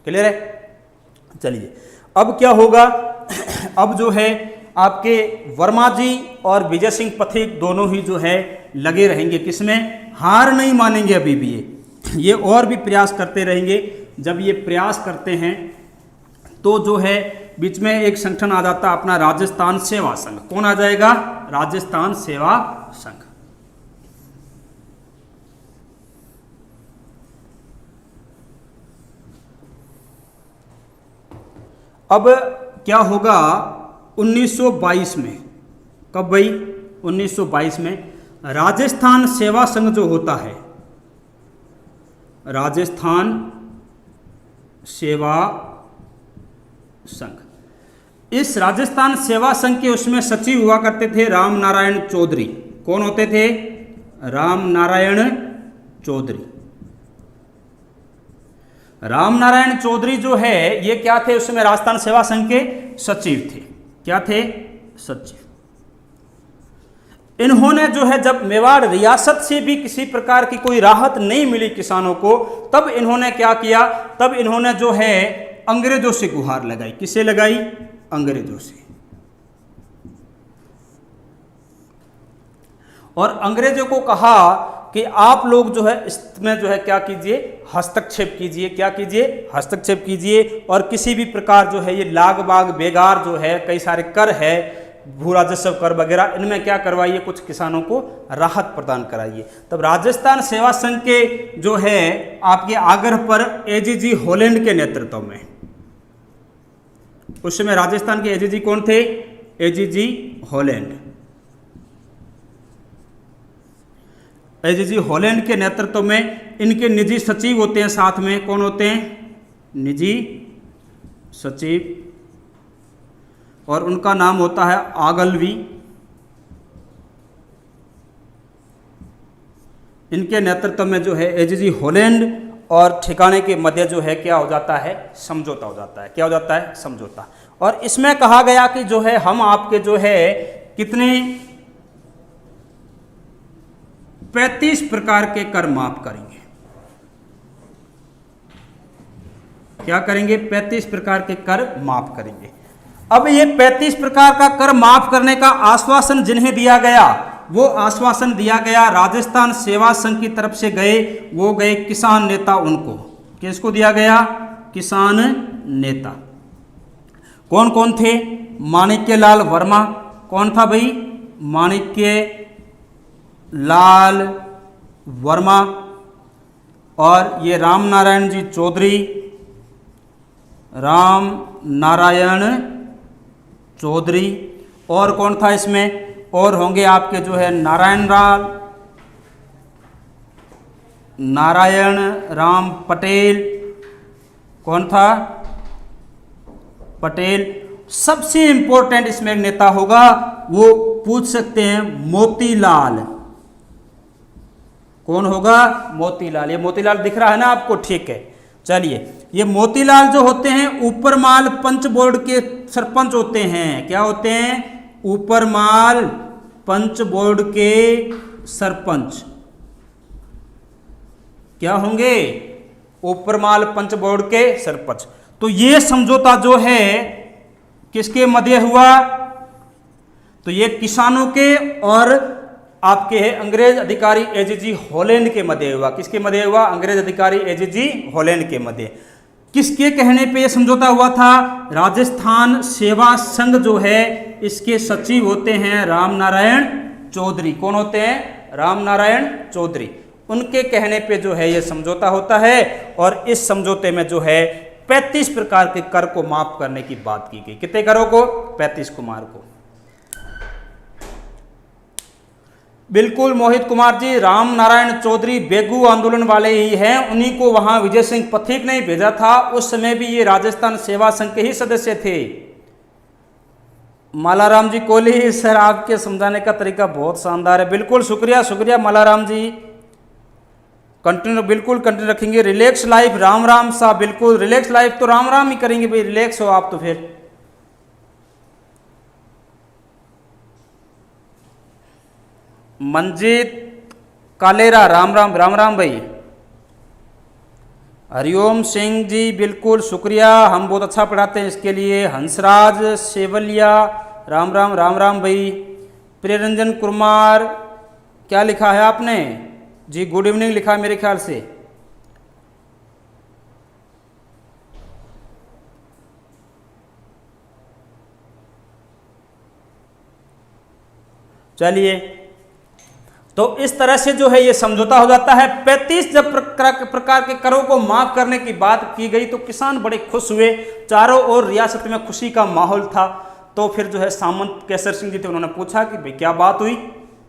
Speaker 1: क्लियर है? चलिए, अब क्या होगा? अब जो है आपके वर्मा जी और विजय सिंह पथिक दोनों ही जो है लगे रहेंगे किसमें? हार नहीं मानेंगे अभी भी ये और भी प्रयास करते रहेंगे। जब ये प्रयास करते हैं तो जो है बीच में एक संगठन आ जाता अपना राजस्थान सेवा संघ। कौन आ जाएगा? राजस्थान सेवा संघ। अब क्या होगा 1922 में? कब भाई? 1922 में राजस्थान सेवा संघ जो होता है, राजस्थान सेवा संघ, इस राजस्थान सेवा संघ के उसमें सचिव हुआ करते थे राम नारायण चौधरी। कौन होते थे? राम नारायण चौधरी। राम नारायण चौधरी जो है ये क्या थे? उसमें राजस्थान सेवा संघ के सचिव थे। क्या थे? सचिव। इन्होंने जो है जब मेवाड़ रियासत से भी किसी प्रकार की कोई राहत नहीं मिली किसानों को, तब इन्होंने क्या किया? तब इन्होंने जो है अंग्रेजों से गुहार लगाई। किससे लगाई? अंग्रेजों से। और अंग्रेजों को कहा कि आप लोग जो है इसमें जो है क्या कीजिए? हस्तक्षेप कीजिए। क्या कीजिए? हस्तक्षेप कीजिए। और किसी भी प्रकार जो है ये लाग बाग बेगार जो है, कई सारे कर है, भू राजस्व कर वगैरह, इनमें क्या करवाइए? कुछ किसानों को राहत प्रदान कराइए। तब राजस्थान सेवा संघ के जो है आपके आग्रह पर एजीजी हॉलैंड के नेतृत्व में, उस समय राजस्थान के एजीजी कौन थे? AGG Holland. एजीजी हॉलैंड के नेतृत्व में इनके निजी सचिव होते हैं साथ में। कौन होते हैं? निजी सचिव। और उनका नाम होता है आगलवी। इनके नेतृत्व में जो है एजीजी हॉलैंड और ठिकाने के मध्य जो है क्या हो जाता है? समझौता हो जाता है। क्या हो जाता है? समझौता। और इसमें कहा गया कि जो है हम आपके जो है कितने 35 प्रकार के कर माफ करेंगे। क्या करेंगे? 35 प्रकार के कर माफ करेंगे। अब ये 35 प्रकार का कर माफ करने का आश्वासन जिन्हें दिया गया, वो आश्वासन दिया गया राजस्थान सेवा संघ की तरफ से गए, वो गए किसान नेता। उनको किसको दिया गया? किसान नेता। कौन कौन थे? माणिक्यलाल वर्मा। कौन था भाई? माणिक्य लाल वर्मा। और ये राम नारायण जी चौधरी, राम नारायण चौधरी। और कौन था इसमें? और होंगे आपके जो है नारायण राम पटेल। कौन था? पटेल। सबसे इंपॉर्टेंट इसमें एक नेता होगा, वो पूछ सकते हैं, मोतीलाल। कौन होगा? मोतीलाल। ये मोतीलाल दिख रहा है ना आपको? ठीक है। चलिए, ये मोतीलाल जो होते हैं ऊपरमाल पंच बोर्ड के सरपंच होते हैं। क्या होते हैं? ऊपरमाल पंच बोर्ड के सरपंच। क्या होंगे? ऊपरमाल पंच बोर्ड के सरपंच। तो ये समझौता जो है किसके मध्य हुआ? तो ये किसानों के और आपके है अंग्रेज अधिकारी एजीजी हॉलैंड के मध्य हुआ। किसके मध्य हुआ? अंग्रेज अधिकारी एजीजी हॉलैंड के मध्य। किसके कहने पे ये समझौता हुआ था? राजस्थान सेवा संघ जो है इसके सचिव होते हैं राम नारायण चौधरी। कौन होते हैं? राम नारायण चौधरी। उनके कहने पे जो है ये समझौता होता है और इस समझौते में जो है 35 प्रकार के कर को माफ करने की बात की गई। कितने करों को? 35 कुमार को। बिल्कुल मोहित कुमार जी, राम नारायण चौधरी बेगू आंदोलन वाले ही हैं। उन्हीं को वहां विजय सिंह पथिक ने भेजा था। उस समय भी ये राजस्थान सेवा संघ के ही सदस्य थे। मालाराम जी कोहली, सर आपके समझाने का तरीका बहुत शानदार है। बिल्कुल शुक्रिया, शुक्रिया मालाराम जी। कंटिन्यू, बिल्कुल कंटिन्यू रखेंगे। रिलैक्स लाइफ राम राम साहब, बिल्कुल रिलैक्स लाइफ तो राम राम ही करेंगे भाई, रिलैक्स हो आप तो फिर। मंजीत कालेरा, राम राम, राम राम भाई। हरिओम सिंह जी, बिल्कुल शुक्रिया, हम बहुत अच्छा पढ़ाते हैं इसके लिए। हंसराज सेवलिया, राम राम, राम राम भाई। प्रियरंजन कुमार, क्या लिखा है आपने जी? गुड इवनिंग लिखा है मेरे ख्याल से। चलिए, तो इस तरह से जो है ये समझौता हो जाता है। 35 जब प्रकार के करों को माफ करने की बात की गई तो किसान बड़े खुश हुए। चारों ओर रियासत में खुशी का माहौल था। तो फिर जो है सामंत केसर सिंह जी थे, उन्होंने पूछा कि भाई क्या बात हुई,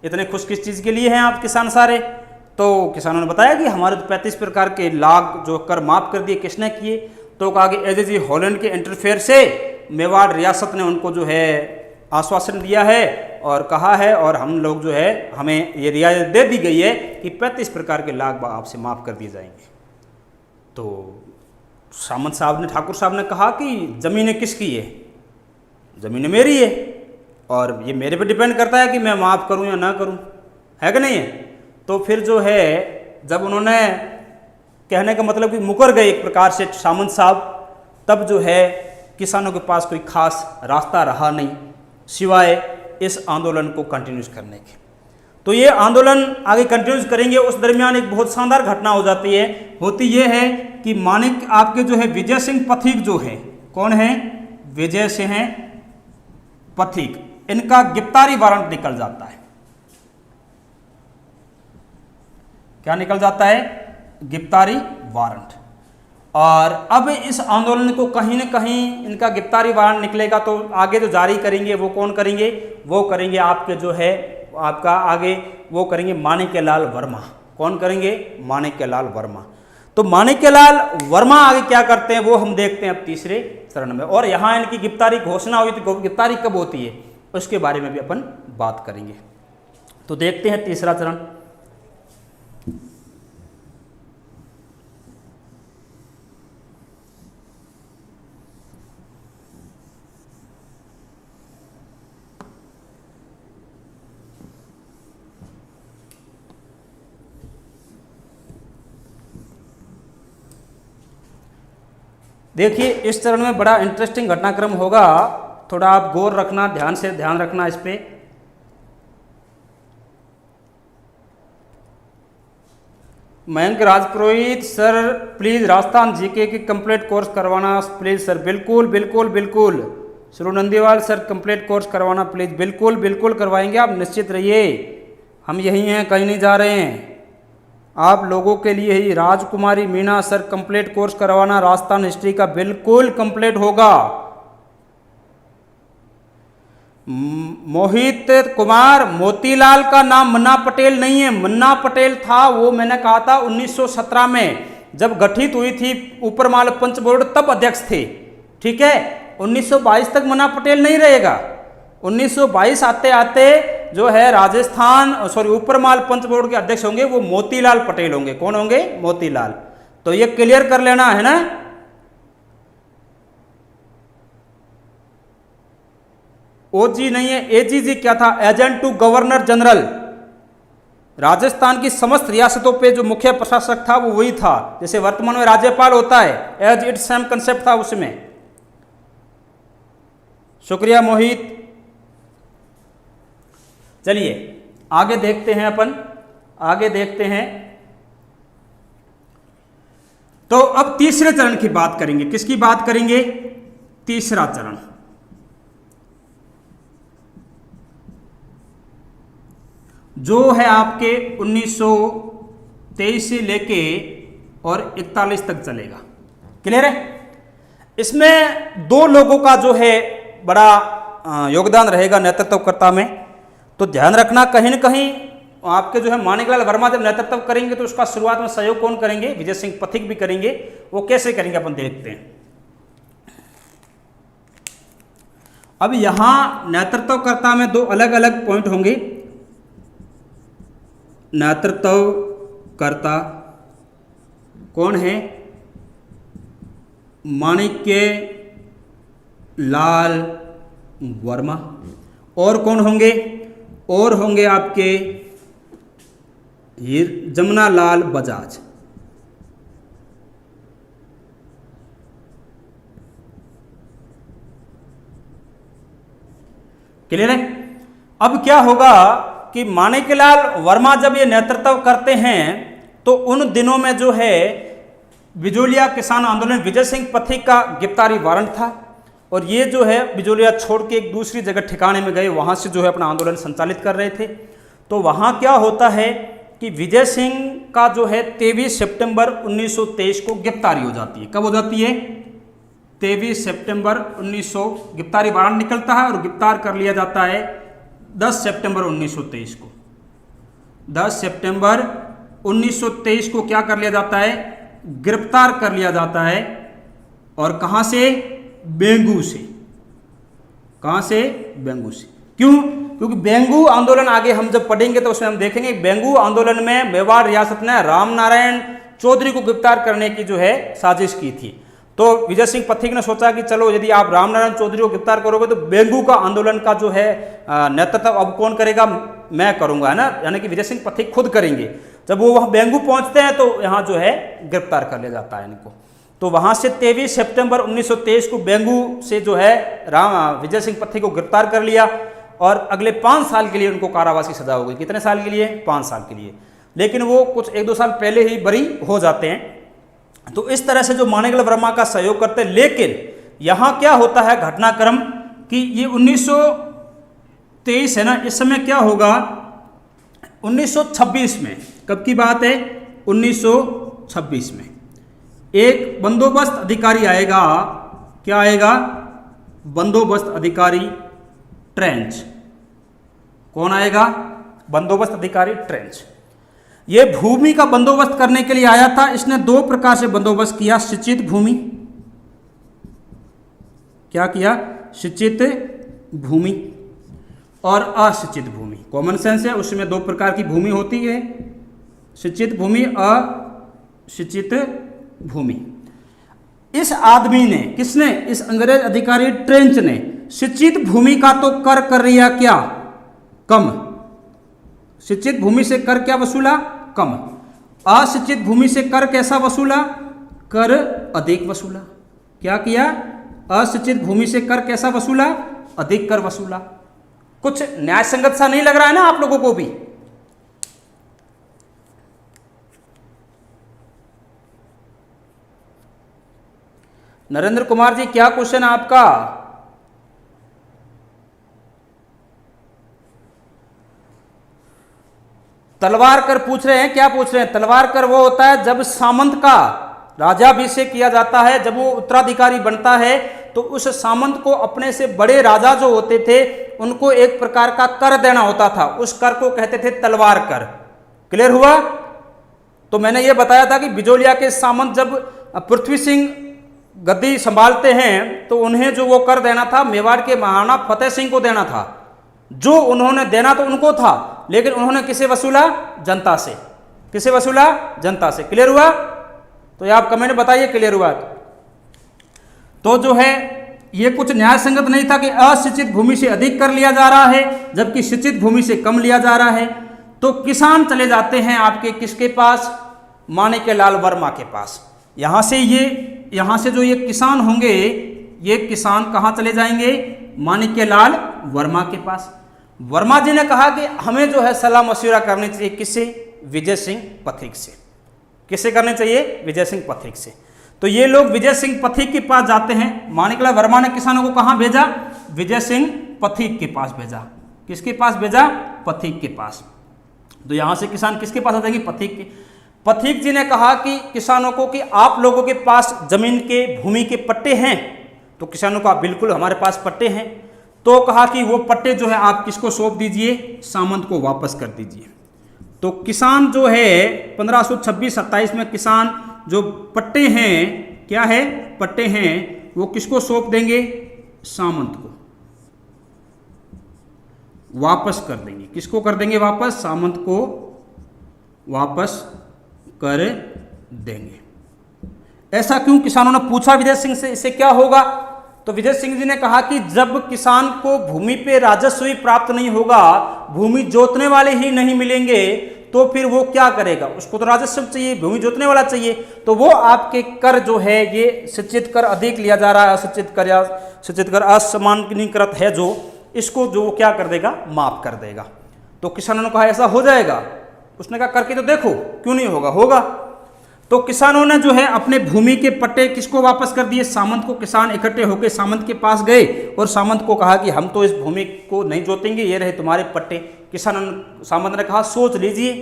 Speaker 1: इतने खुश किस चीज़ के लिए हैं आप किसान सारे? तो किसानों ने बताया कि हमारे तो 35 प्रकार के लाभ जो कर माफ कर दिए। किसने किए? तो कहा कि एजीजी हॉलैंड के इंटरफेयर से मेवाड़ रियासत ने उनको जो है आश्वासन दिया है और कहा है, और हम लोग जो है हमें ये रियायत दे दी गई है कि 35 प्रकार के लाभ आपसे माफ़ कर दिए जाएंगे। तो सामंत साहब ने, ठाकुर साहब ने कहा कि ज़मीनें किसकी है? ज़मीनें मेरी है और ये मेरे पे डिपेंड करता है कि मैं माफ़ करूं या ना करूं, है कि नहीं है? तो फिर जो है जब उन्होंने कहने का मतलब कि मुकर गए एक प्रकार से सामंत साहब, तब जो है किसानों के पास कोई खास रास्ता रहा नहीं सिवाय इस आंदोलन को कंटिन्यूस करने के। तो ये आंदोलन आगे कंटिन्यूस करेंगे। उस दरमियान एक बहुत शानदार घटना हो जाती है। होती ये है कि मानिक आपके जो है विजय सिंह पथिक जो है, कौन है? विजय सिंह पथिक, इनका गिरफ्तारी वारंट निकल जाता है। क्या निकल जाता है? गिरफ्तारी वारंट। और अब इस आंदोलन को कहीं न कहीं इनका गिरफ्तारी वारंट निकलेगा तो आगे जो जारी करेंगे वो कौन करेंगे? वो करेंगे आपके जो है आपका आगे वो करेंगे माणिक्यलाल वर्मा। कौन करेंगे? माणिक्यलाल वर्मा। तो माणिक्यलाल वर्मा आगे क्या करते हैं वो हम देखते हैं अब तीसरे चरण में। और यहाँ इनकी गिरफ्तारी घोषणा हुई थी, गिरफ्तारी कब होती है उसके बारे में भी अपन बात करेंगे। तो देखते हैं तीसरा चरण। देखिए इस चरण में बड़ा इंटरेस्टिंग घटनाक्रम होगा, थोड़ा आप गौर रखना, ध्यान से ध्यान रखना इस पे। मयंक राजपुरोहित सर प्लीज़ राजस्थान जीके की कंप्लीट कोर्स करवाना प्लीज़ सर। बिल्कुल बिल्कुल बिल्कुल। शुरू नंदीवाल सर कंप्लीट कोर्स करवाना प्लीज़। बिल्कुल बिल्कुल करवाएंगे, आप निश्चित रहिए, हम यहीं हैं, कहीं नहीं जा रहे हैं, आप लोगों के लिए ही। राजकुमारी मीना सर कंप्लीट कोर्स करवाना राजस्थान हिस्ट्री का। बिल्कुल कंप्लीट होगा। मोहित कुमार, मोतीलाल का नाम मन्ना पटेल नहीं है, मन्ना पटेल था वो मैंने कहा था 1917 में जब गठित हुई थी ऊपरमाल पंच बोर्ड, तब अध्यक्ष थे, ठीक है। 1922 तक मन्ना पटेल नहीं रहेगा। 1922 आते आते जो है राजस्थान ऊपरमाल पंच बोर्ड के अध्यक्ष होंगे वो मोतीलाल पटेल होंगे। कौन होंगे? मोतीलाल। तो ये क्लियर कर लेना है ना। ओजी नहीं है, एजीजी क्या था? Agent to governor general. Rajasthan की समस्त रियासतों पे जो मुख्य प्रशासक था वो वही था, जैसे वर्तमान में राज्यपाल होता है, एज इट सेम कंसेप्ट था उसमें। शुक्रिया मोहित। चलिए आगे देखते हैं, अपन आगे देखते हैं। तो अब तीसरे चरण की बात करेंगे। किसकी बात करेंगे? तीसरा चरण। जो है आपके 1923 से लेके और 41 तक चलेगा। क्लियर है? इसमें दो लोगों का जो है बड़ा योगदान रहेगा नेतृत्वकर्ता में। तो ध्यान रखना, कहीं न कहीं आपके जो है माणिकलाल वर्मा जब नेतृत्व करेंगे तो उसका शुरुआत में सहयोग कौन करेंगे? विजय सिंह पथिक भी करेंगे। वो कैसे करेंगे अपन देखते हैं। अब यहां नेतृत्वकर्ता में दो अलग अलग पॉइंट होंगे। नेतृत्वकर्ता कौन है? माणिक्य लाल वर्मा। और कौन होंगे? और होंगे आपके जमुना लाल बजाज। क्लियर है? अब क्या होगा कि माणिक्यलाल वर्मा जब ये नेतृत्व करते हैं तो उन दिनों में जो है बिजोलिया किसान आंदोलन, विजय सिंह पथिक का गिरफ्तारी वारंट था और ये जो है बिजोलिया छोड़ के एक दूसरी जगह ठिकाने में गए, वहाँ से जो है अपना आंदोलन संचालित कर रहे थे। तो वहाँ क्या होता है कि विजय सिंह का जो है 23 सितंबर 1923 को गिरफ्तारी हो जाती है। कब हो जाती है? 23 सितंबर 1900 गिरफ्तारी वारंट निकलता है और गिरफ्तार कर लिया जाता है 10 सितंबर 1923 को। 10 सितंबर 1923 को क्या कर लिया जाता है? गिरफ्तार कर लिया जाता है। और कहाँ से? बेंगू से। कहाँ से? बेंगू से। क्यों? क्योंकि बेंगू आंदोलन आगे हम जब पढ़ेंगे तो उसमें हम देखेंगे बेंगू आंदोलन में मेवाड़ रियासत ने रामनारायण चौधरी को गिरफ्तार करने की जो है साजिश की थी। तो विजय सिंह पथिक ने सोचा कि चलो यदि आप रामनारायण चौधरी को गिरफ्तार करोगे तो बेंगू का आंदोलन का जो है नेतृत्व अब कौन करेगा? मैं करूंगा, है ना। यानी कि विजय सिंह पथिक खुद करेंगे। जब वो वहाँ बेंगू पहुंचते हैं तो यहाँ जो है गिरफ्तार कर लिया जाता है इनको। तो वहाँ से 23 सितंबर 1923 को बेंगू से जो है विजय सिंह पथिक को गिरफ्तार कर लिया और अगले 5 साल के लिए उनको कारावास की सजा हो गई। कितने साल के लिए? 5 साल के लिए। लेकिन वो कुछ 1-2 साल पहले ही बरी हो जाते हैं। तो इस तरह से जो माणिकलाल वर्मा का सहयोग करते हैं। लेकिन यहाँ क्या होता है घटनाक्रम कि ये 1923 है ना, इस समय क्या होगा 1926 में। कब की बात है? 1926 में एक बंदोबस्त अधिकारी आएगा। क्या आएगा? बंदोबस्त अधिकारी ट्रेंच। कौन आएगा? बंदोबस्त अधिकारी ट्रेंच। ये भूमि का बंदोबस्त करने के लिए आया था। इसने 2 प्रकार से बंदोबस्त किया। सिंचित भूमि, क्या किया? सिंचित भूमि और असिंचित भूमि। कॉमन सेंस है, उसमें 2 प्रकार की भूमि होती है, सिंचित भूमि, असिंचित भूमि। इस आदमी ने, किसने? इस अंग्रेज अधिकारी ट्रेंच ने सिंचित भूमि का तो कर लिया क्या? कम। सिंचित भूमि से कर क्या वसूला? कम। असिंचित भूमि से कर कैसा वसूला? कर अधिक वसूला। क्या किया? असिंचित भूमि से कर कैसा वसूला? अधिक कर वसूला। कुछ न्याय संगत सा नहीं लग रहा है ना आप लोगों को भी? नरेंद्र कुमार जी, क्या क्वेश्चन है आपका? तलवार कर पूछ रहे हैं। क्या पूछ रहे हैं? तलवार कर वो होता है जब सामंत का राजाभिषेक किया जाता है, जब वो उत्तराधिकारी बनता है तो उस सामंत को अपने से बड़े राजा जो होते थे उनको एक प्रकार का कर देना होता था। उस कर को कहते थे तलवार कर। क्लियर हुआ? तो मैंने ये बताया था कि बिजोलिया के सामंत जब पृथ्वी सिंह गद्दी संभालते हैं तो उन्हें जो वो कर देना था मेवाड़ के महाराणा फतेह सिंह को देना था। जो उन्होंने देना तो उनको था, लेकिन उन्होंने किसे वसूला? जनता से। किसे वसूला? जनता से। क्लियर हुआ? तो ये आप कमेंट में बताइए क्लियर हुआ। तो जो है ये कुछ न्याय संगत नहीं था कि असिंचित भूमि से अधिक कर लिया जा रहा है जबकि सिंचित भूमि से कम लिया जा रहा है। तो किसान चले जाते हैं आपके किसके पास? माणिक्यलाल वर्मा के पास। यहाँ से जो ये किसान होंगे, ये किसान कहाँ चले जाएंगे? माणिक्यलाल वर्मा के पास। वर्मा जी ने कहा कि हमें जो है सलाह मशविरा करनी चाहिए किससे? विजय सिंह पथिक से। किससे करनी चाहिए? विजय सिंह पथिक से। तो ये लोग विजय सिंह पथिक के पास जाते हैं। माणिक्यलाल वर्मा ने किसानों को कहाँ भेजा? विजय सिंह पथिक के पास भेजा। किसके पास भेजा? पथिक के पास। तो यहां से किसान किसके पास आ जाएंगे? पथिक के। पथिक जी ने कहा कि किसानों को कि आप लोगों के पास जमीन के भूमि के पट्टे हैं? तो किसानों का बिल्कुल हमारे पास पट्टे हैं। तो कहा कि वो पट्टे जो है आप किसको सौंप दीजिए? सामंत को वापस कर दीजिए। तो किसान जो है 1526-27 में किसान जो पट्टे हैं, क्या है? पट्टे हैं, वो किसको सौंप देंगे? सामंत को वापस कर देंगे। किसको कर देंगे वापस? सामंत को वापस कर देंगे। ऐसा क्यों? किसानों ने पूछा विजय सिंह से, इससे क्या होगा? तो विजय सिंह जी ने कहा कि जब किसान को भूमि पे राजस्व ही प्राप्त नहीं होगा, भूमि जोतने वाले ही नहीं मिलेंगे, तो फिर वो क्या करेगा? उसको तो राजस्व चाहिए, भूमि जोतने वाला चाहिए। तो वो आपके कर जो है, ये सिंचित कर अधिक लिया जा रहा है, असिंचित कर या सिंचित कर असमानीकृत है जो, इसको जो क्या कर देगा? माफ कर देगा। तो किसानों ने कहा ऐसा हो जाएगा? उसने कहा करके तो देखो, क्यों नहीं होगा? होगा। तो किसानों ने जो है अपने भूमि के पट्टे किसको वापस कर दिए? सामंत को। किसान इकट्ठे होकर सामंत के पास गए और सामंत को कहा कि हम तो इस भूमि को नहीं जोतेंगे, ये रहे तुम्हारे पट्टे। सामंत ने कहा सोच लीजिए,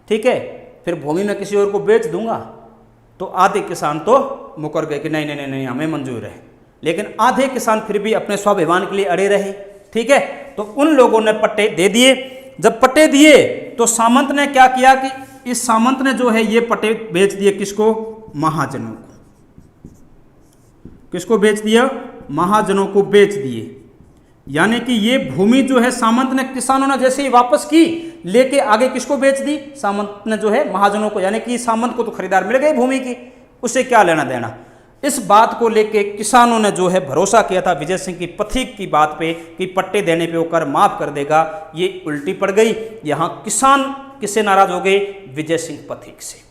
Speaker 1: ठीक है, फिर भूमि में किसी और को बेच दूंगा। तो आधे किसान तो मुकर गए कि नहीं नहीं नहीं, हमें मंजूर है। लेकिन आधे किसान फिर भी अपने स्वाभिमान के लिए अड़े रहे, ठीक है। तो उन लोगों ने पट्टे दे दिए। जब पट्टे दिए तो सामंत ने क्या किया कि इस सामंत ने जो है ये पट्टे बेच दिए किसको? महाजनों को। किसको बेच दिया? महाजनों को बेच दिए। यानी कि ये भूमि जो है सामंत ने, किसानों ने जैसे ही वापस की, लेके आगे किसको बेच दी? सामंत ने जो है महाजनों को। यानी कि सामंत को तो खरीदार मिल गए भूमि की, उससे क्या लेना देना। इस बात को लेके किसानों ने जो है भरोसा किया था विजय सिंह की पथिक की बात पे कि पट्टे देने पे वो कर माफ कर देगा, ये उल्टी पड़ गई। यहाँ किसान किससे नाराज हो गए? विजय सिंह पथिक से।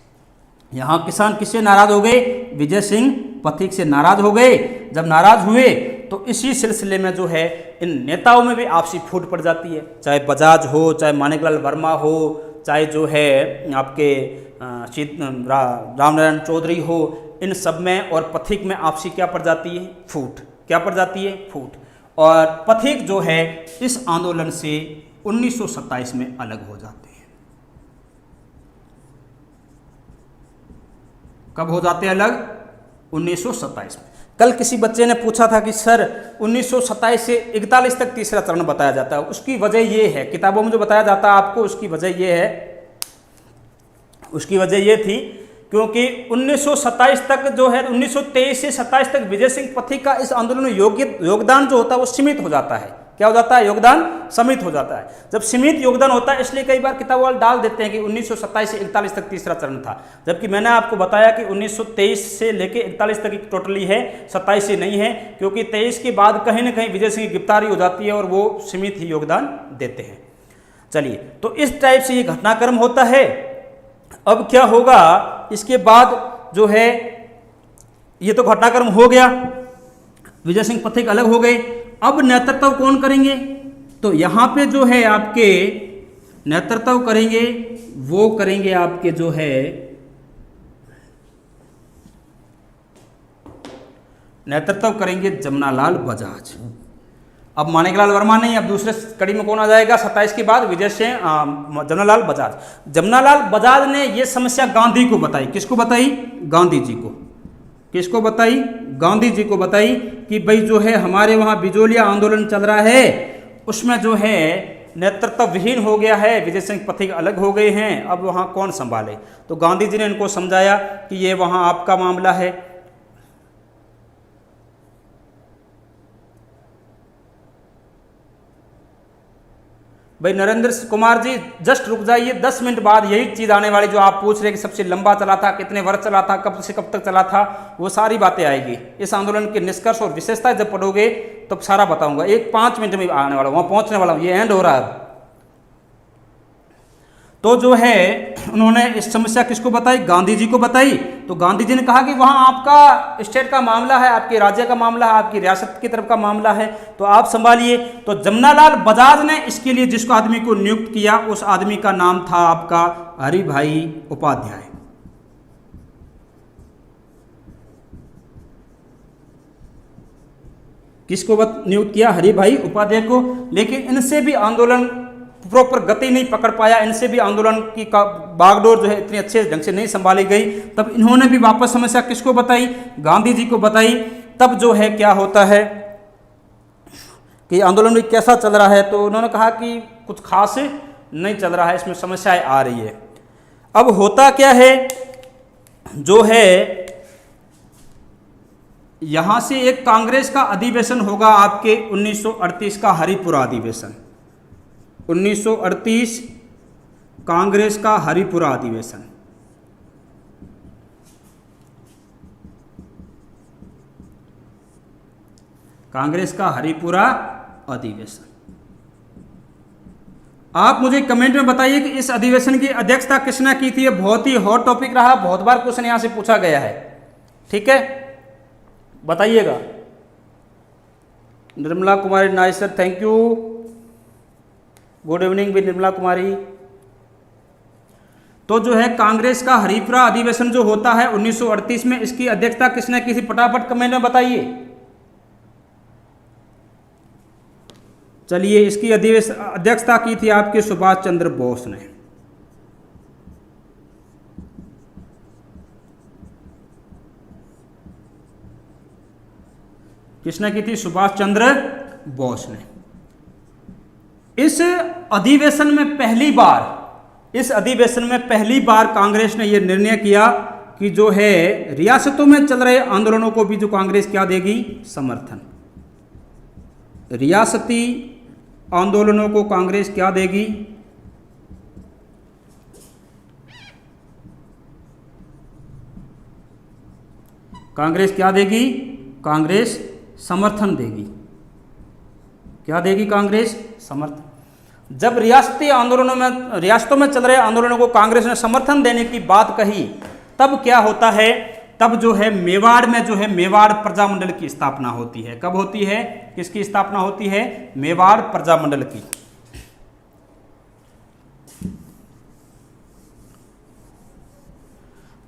Speaker 1: यहाँ किसान किससे नाराज हो गए? विजय सिंह पथिक से नाराज हो गए। जब नाराज हुए तो इसी सिलसिले में जो है इन नेताओं में भी आपसी फूट पड़ जाती है। चाहे बजाज हो, चाहे माणिक्यलाल वर्मा हो, चाहे जो है आपके रामनारायण चौधरी हो, इन सब में और पथिक में आपसी क्या पड़ जाती है? फूट। क्या पड़ जाती है? फूट। और पथिक जो है इस आंदोलन से 1927 में अलग हो जाते हैं। कब हो जाते हैं अलग? 1927 में। कल किसी बच्चे ने पूछा था कि सर 1927 से 41 तक तीसरा चरण बताया जाता है, उसकी वजह ये है, किताबों में जो बताया जाता है आपको, उसकी वजह ये है, उसकी वजह ये थी क्योंकि 1927 तक जो है 1923 से 27 तक विजय सिंह पथिक का इस आंदोलन में योगदान जो होता है वो सीमित हो जाता है। क्या हो जाता है? योगदान सीमित हो जाता है। जब सीमित योगदान होता है इसलिए कई बार किताब वाले डाल देते हैं कि 1927 से 41 तक तीसरा चरण था, जबकि मैंने आपको बताया कि 1923 से लेके 41 तक टोटली है, 27 से नहीं है, क्योंकि 23 के बाद कहीं ना कहीं विजय सिंह की गिरफ्तारी हो जाती है और वो सीमित ही योगदान देते हैं। चलिए, तो इस टाइप से ये घटनाक्रम होता है। अब क्या होगा इसके बाद जो है, ये तो घटनाक्रम हो गया, विजय सिंह पथिक अलग हो गए। अब नेतृत्व कौन करेंगे? तो यहां पे जो है आपके नेतृत्व करेंगे, वो करेंगे आपके जो है नेतृत्व करेंगे जमनालाल बजाज। अब माणिक्यलाल वर्मा नहीं, अब दूसरे कड़ी में कौन आ जाएगा 27 के बाद? विजय सिंह जमनालाल बजाज। जमनालाल बजाज ने ये समस्या गांधी को बताई। किसको बताई? गांधी जी को। किसको बताई? गांधी जी को बताई कि भाई जो है हमारे वहाँ बिजोलिया आंदोलन चल रहा है, उसमें जो है नेतृत्व विहीन हो गया है, विजय सिंह पथिक अलग हो गए हैं, अब वहाँ कौन संभाले? तो गांधी जी ने इनको समझाया कि ये वहाँ आपका मामला है। भाई नरेंद्र कुमार जी जस्ट रुक जाइए, 10 मिनट बाद यही चीज़ आने वाली जो आप पूछ रहे हैं कि सबसे लंबा चला था, कितने वर्ष चला था, कब से कब तक चला था, वो सारी बातें आएगी। इस आंदोलन के निष्कर्ष और विशेषताएं जब पढ़ोगे तब तो सारा बताऊंगा। 5 मिनट में आने वाला हूँ, वहाँ पहुँचने वाला हूँ, ये एंड हो रहा है। तो जो है उन्होंने इस समस्या किसको बताई, गांधी जी को बताई। तो गांधी जी ने कहा कि वहाँ आपका स्टेट का मामला है, आपके राज्य का मामला है, आपकी रियासत की तरफ का मामला है, तो आप संभालिए। तो जमनालाल बजाज ने इसके लिए जिस आदमी को नियुक्त किया उस आदमी का नाम था आपका हरि भाई उपाध्याय। किसको नियुक्त किया, हरि भाई उपाध्याय को। लेकिन इनसे भी आंदोलन प्रॉपर गति नहीं पकड़ पाया, इनसे भी आंदोलन की बागडोर जो है इतनी अच्छे ढंग से नहीं संभाली गई। तब इन्होंने भी वापस समस्या किसको बताई, गांधी जी को बताई। तब जो है क्या होता है कि आंदोलन भी कैसा चल रहा है, तो उन्होंने कहा कि कुछ खास नहीं चल रहा है, इसमें समस्याएं आ रही है। अब होता क्या है, जो है यहां से एक कांग्रेस का अधिवेशन होगा आपके 1938 का हरिपुरा अधिवेशन, 1938 कांग्रेस का हरिपुरा अधिवेशन। कांग्रेस का हरिपुरा अधिवेशन। आप मुझे कमेंट में बताइए कि इस अधिवेशन की अध्यक्षता किसने की थी। बहुत ही हॉट टॉपिक रहा, बहुत बार क्वेश्चन यहां से पूछा गया है, ठीक है, बताइएगा। Nirmala Kumari nice sir, thank you, good evening भी निर्मला कुमारी। तो जो है कांग्रेस का हरिपुरा अधिवेशन जो होता है 1938 में, इसकी अध्यक्षता किसने की थी, फटाफट कमेंट में बताइए। चलिए, इसकी अध्यक्षता की थी आपके सुभाष चंद्र बोस ने। किसने की थी, सुभाष चंद्र बोस ने। इस अधिवेशन में पहली बार कांग्रेस ने यह निर्णय किया कि जो है रियासतों में चल रहे आंदोलनों को भी जो कांग्रेस क्या देगी, समर्थन। रियासती आंदोलनों को कांग्रेस क्या देगी, कांग्रेस क्या देगी, कांग्रेस समर्थन देगी। क्या देगी कांग्रेस, समर्थन। जब रियासतों में चल रहे आंदोलनों को कांग्रेस ने समर्थन देने की बात कही, तब क्या होता है, तब जो है मेवाड़ में जो है मेवाड़ प्रजामंडल की स्थापना होती है। कब होती है, किसकी स्थापना होती है, मेवाड़ प्रजामंडल की।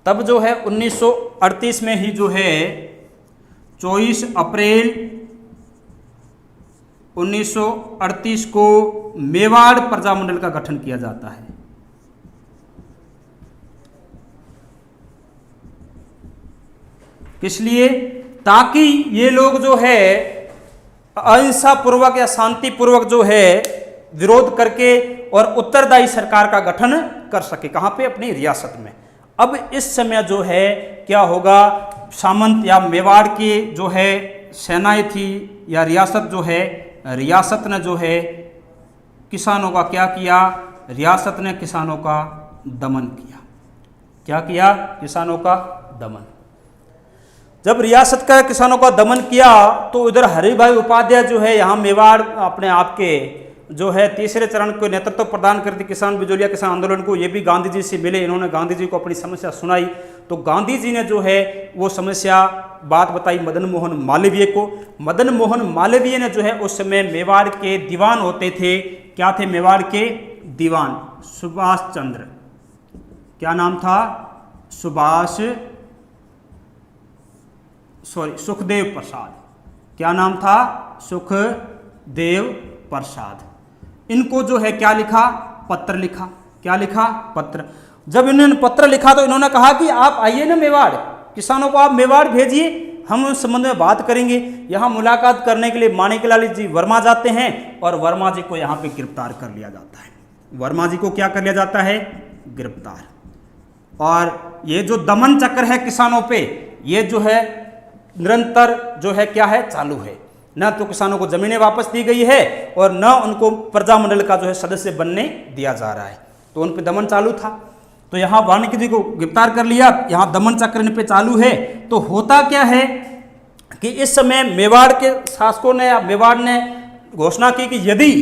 Speaker 1: तब जो है 1938 में ही जो है 24 अप्रैल 1938 को मेवाड़ प्रजामंडल का गठन किया जाता है। किस लिए, ताकि ये लोग जो है अहिंसा पूर्वक या शांति पूर्वक जो है विरोध करके और उत्तरदायी सरकार का गठन कर सके। कहां पे, अपनी रियासत में। अब इस समय जो है क्या होगा, सामंत या मेवाड़ की जो है सेनाएं थी या रियासत जो है, रियासत ने जो है किसानों का क्या किया, रियासत ने किसानों का दमन किया। क्या किया, किसानों का दमन। जब रियासत का किसानों का दमन किया तो इधर हरि भाई उपाध्याय जो है यहाँ मेवाड़ अपने आपके जो है तीसरे चरण को नेतृत्व प्रदान करती किसान बिजोलिया किसान आंदोलन को, ये भी गांधी जी से मिले। इन्होंने गांधी जी को अपनी समस्या सुनाई, तो गांधी जी ने जो है वो समस्या बात बताई मदन मोहन मालवीय को। मदन मोहन मालवीय ने जो है उस समय मेवाड़ के दीवान होते थे। क्या थे मेवाड़ के दीवान, सुभाष चंद्र, क्या नाम था, सुखदेव प्रसाद। क्या नाम था, सुखदेव प्रसाद। इनको जो है क्या लिखा, पत्र लिखा। क्या लिखा, पत्र। जब इन्होंने पत्र लिखा तो इन्होंने कहा कि आप आइए ना मेवाड़, किसानों को आप मेवाड़ भेजिए, हम उस संबंध में बात करेंगे। यहाँ मुलाकात करने के लिए माणिकलाल जी वर्मा जाते हैं और वर्मा जी को यहाँ पे गिरफ्तार कर लिया जाता है। वर्मा जी को क्या कर लिया जाता है, गिरफ्तार। और ये जो दमन चक्र है किसानों पे, ये जो है निरंतर जो है क्या है, चालू है। न तो किसानों को जमीनें वापस दी गई है और न उनको प्रजामंडल का जो है सदस्य बनने दिया जा रहा है, तो उन पे दमन चालू था। तो यहाँ वाल्मीकि जी को गिरफ्तार कर लिया, यहाँ दमन चक्र इन पे चालू है। तो होता क्या है कि इस समय मेवाड़ के शासकों ने या मेवाड़ ने घोषणा की कि यदि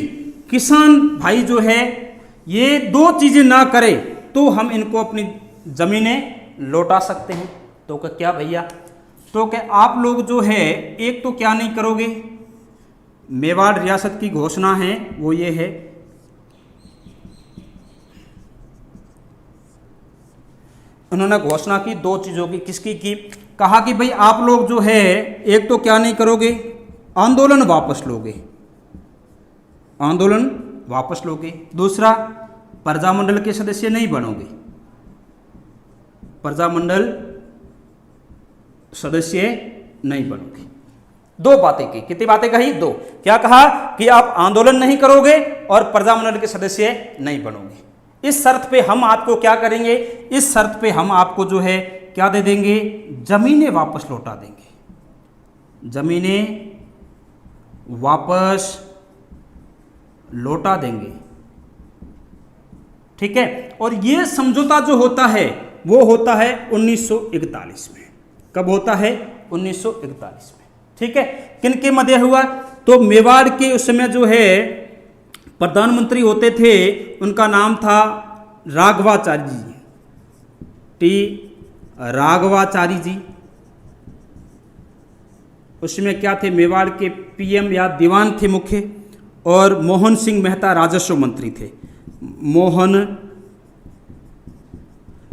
Speaker 1: किसान भाई जो है ये दो चीजें ना करें तो हम इनको अपनी जमीनें लौटा सकते हैं। तो क्या भैया, तो क्या आप लोग जो है एक तो क्या नहीं करोगे, मेवाड़ रियासत की घोषणा है वो ये है, उन्होंने घोषणा की दो चीजों की, किसकी की, कहा कि भाई आप लोग जो है एक तो क्या नहीं करोगे, आंदोलन वापस लोगे, आंदोलन वापस लोगे, दूसरा प्रजामंडल के सदस्य नहीं बनोगे, प्रजामंडल सदस्य नहीं बनोगे। दो बातें की, कितनी बातें कही, दो। क्या कहा कि आप आंदोलन नहीं करोगे और प्रजामंडल के सदस्य नहीं बनोगे। इस शर्त पे हम आपको क्या करेंगे, इस शर्त पे हम आपको जो है क्या दे देंगे, जमीनें वापस लौटा देंगे, जमीनें वापस लौटा देंगे, ठीक है। और ये समझौता जो होता है वो होता है 1941 में। कब होता है, 1941 में, ठीक है। किन के मध्य हुआ, तो मेवाड़ के उस समय जो है प्रधानमंत्री होते थे, उनका नाम था राघवाचारी जी, टी राघवाचारी जी। उसमें क्या थे, मेवाड़ के पीएम या दीवान थे मुख्य, और मोहन सिंह मेहता राजस्व मंत्री थे, मोहन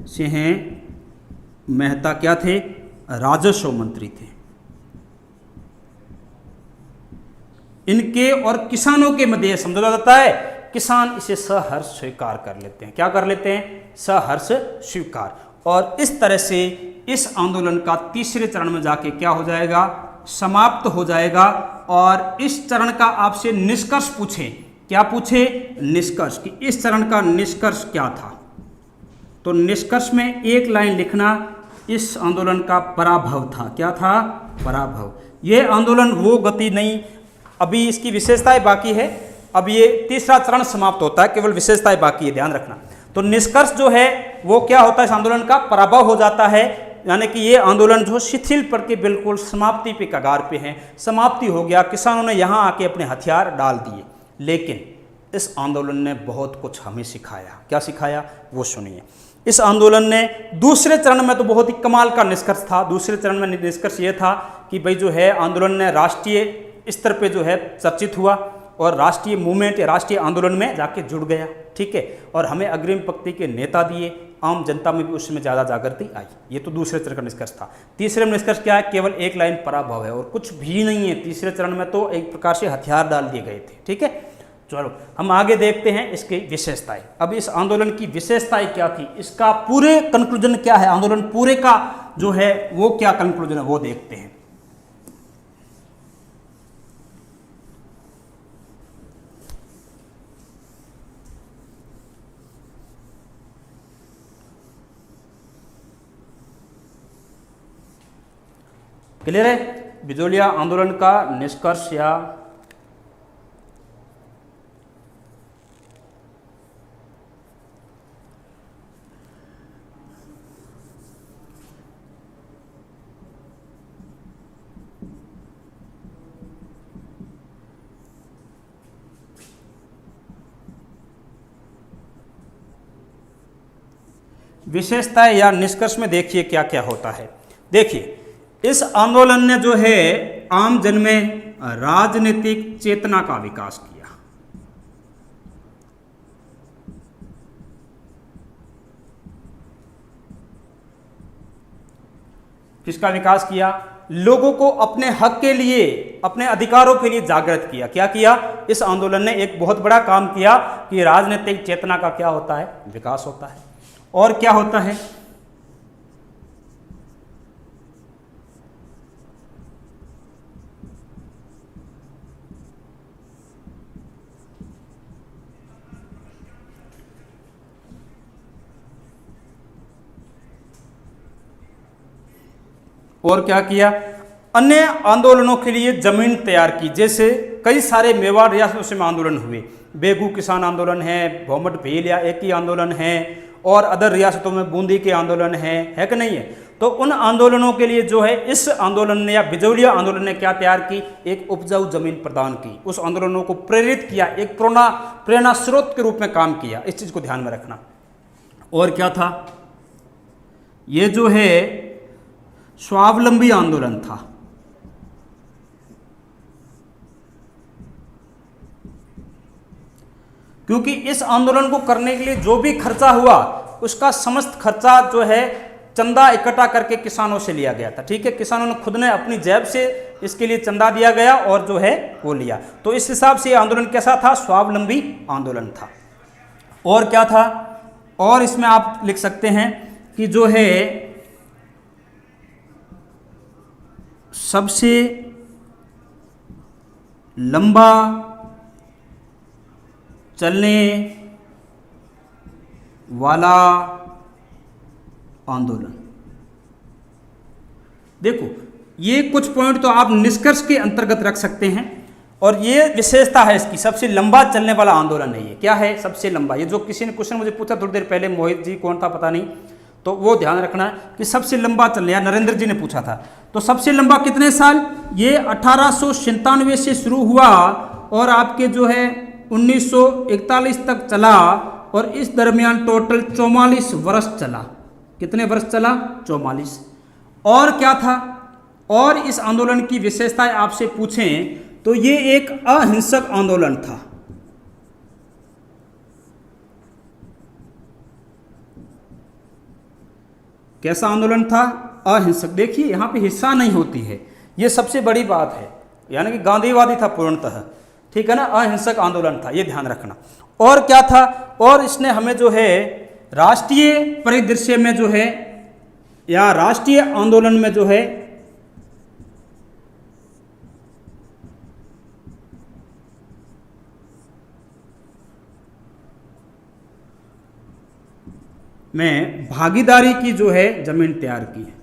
Speaker 1: सिंह मेहता क्या थे, राजस्व मंत्री थे। इनके और किसानों के मध्य समझौता जाता है, किसान इसे सहर्ष स्वीकार कर लेते हैं। क्या कर लेते हैं, सहर्ष स्वीकार। और इस तरह से इस आंदोलन का तीसरे चरण में जाके क्या हो जाएगा, समाप्त हो जाएगा। और इस चरण का आपसे निष्कर्ष पूछे, क्या पूछे, निष्कर्ष, कि इस चरण का निष्कर्ष क्या था, तो निष्कर्ष में एक लाइन लिखना, इस आंदोलन का पराभव था। क्या था, पराभव। यह आंदोलन वो गति नहीं, अभी इसकी विशेषताएं बाकी है, अब ये तीसरा चरण समाप्त होता है, केवल विशेषताएं बाकी है, ध्यान रखना। तो निष्कर्ष जो है वो क्या होता है, इस आंदोलन का पराभव हो जाता है, यानी कि ये आंदोलन जो शिथिल पड़ के बिल्कुल समाप्ति पे कगार पे है, समाप्ति हो गया, किसानों ने यहाँ आके अपने हथियार डाल दिए। लेकिन इस आंदोलन ने बहुत कुछ हमें सिखाया। क्या सिखाया, वो सुनिए। इस आंदोलन ने दूसरे चरण में तो बहुत ही कमाल का निष्कर्ष था। दूसरे चरण में निष्कर्ष ये था कि भाई जो है आंदोलन ने राष्ट्रीय स्तर पे जो है चर्चित हुआ और राष्ट्रीय मूवमेंट या राष्ट्रीय आंदोलन में जाके जुड़ गया, ठीक है। और हमें अग्रिम पंक्ति के नेता दिए, आम जनता में भी उसमें ज़्यादा जागृति आई। ये तो दूसरे चरण का निष्कर्ष था। तीसरे में निष्कर्ष क्या है, केवल एक लाइन पराभव है और कुछ भी नहीं है। तीसरे चरण में तो एक प्रकार से हथियार डाल दिए गए थे, ठीक है। चलो हम आगे देखते हैं इसकी विशेषताएं। अब इस आंदोलन की विशेषताएं क्या थी, इसका पूरे कंक्लूजन क्या है, आंदोलन पूरे का जो है वो क्या कंक्लूजन है वो देखते हैं। क्लियर है, बिजोलिया आंदोलन का निष्कर्ष या विशेषताएं या निष्कर्ष में देखिए क्या क्या होता है। देखिए इस आंदोलन ने जो है आम जन में राजनीतिक चेतना का विकास किया। किसका विकास किया, लोगों को अपने हक के लिए, अपने अधिकारों के लिए जागृत किया। क्या किया, इस आंदोलन ने एक बहुत बड़ा काम किया कि राजनीतिक चेतना का क्या होता है, विकास होता है। और क्या होता है, और क्या किया, अन्य आंदोलनों के लिए जमीन तैयार की। जैसे कई सारे मेवाड़ रियासतों में आंदोलन हुए, बेगू किसान आंदोलन है, भौमट भील या एक ही आंदोलन है, और अदर रियासतों में बूंदी के आंदोलन है कि नहीं है। तो उन आंदोलनों के लिए जो है इस आंदोलन ने या बिजौलिया आंदोलन ने क्या तैयार की, एक उपजाऊ जमीन प्रदान की, उस आंदोलनों को प्रेरित किया, एक प्रेरणा स्रोत के रूप में काम किया। इस चीज को ध्यान में रखना। और क्या था, ये जो है स्वावलंबी आंदोलन था। क्योंकि इस आंदोलन को करने के लिए जो भी खर्चा हुआ उसका समस्त खर्चा जो है चंदा इकट्ठा करके किसानों से लिया गया था। ठीक है, किसानों ने खुद ने अपनी जेब से इसके लिए चंदा दिया गया और जो है वो लिया। तो इस हिसाब से ये आंदोलन कैसा था, स्वावलंबी आंदोलन था। और क्या था, और इसमें आप लिख सकते हैं कि जो है सबसे लंबा चलने वाला आंदोलन। देखो ये कुछ पॉइंट तो आप निष्कर्ष के अंतर्गत रख सकते हैं, और ये विशेषता है इसकी, सबसे लंबा चलने वाला आंदोलन है। ये क्या है, सबसे लंबा। ये जो किसी ने क्वेश्चन मुझे पूछा थोड़ी देर पहले, मोहित जी कौन था पता नहीं, तो वो ध्यान रखना कि सबसे लंबा चलने, या नरेंद्र जी ने पूछा था, तो सबसे लंबा कितने साल, ये 1897 से शुरू हुआ और आपके जो है 1941 तक चला, और इस दरमियान टोटल 44 वर्ष चला। कितने वर्ष चला, 44। और क्या था, और इस आंदोलन की विशेषताएं आपसे पूछें तो ये एक अहिंसक आंदोलन था। कैसा आंदोलन था, अहिंसक। देखिए यहां पे हिंसा नहीं होती है, ये सबसे बड़ी बात है, यानी कि गांधीवादी था पूर्णतः। ठीक है ना, अहिंसक आंदोलन था, ये ध्यान रखना। और क्या था, और इसने हमें जो है राष्ट्रीय परिदृश्य में जो है या राष्ट्रीय आंदोलन में जो है में भागीदारी की जो है जमीन तैयार की है।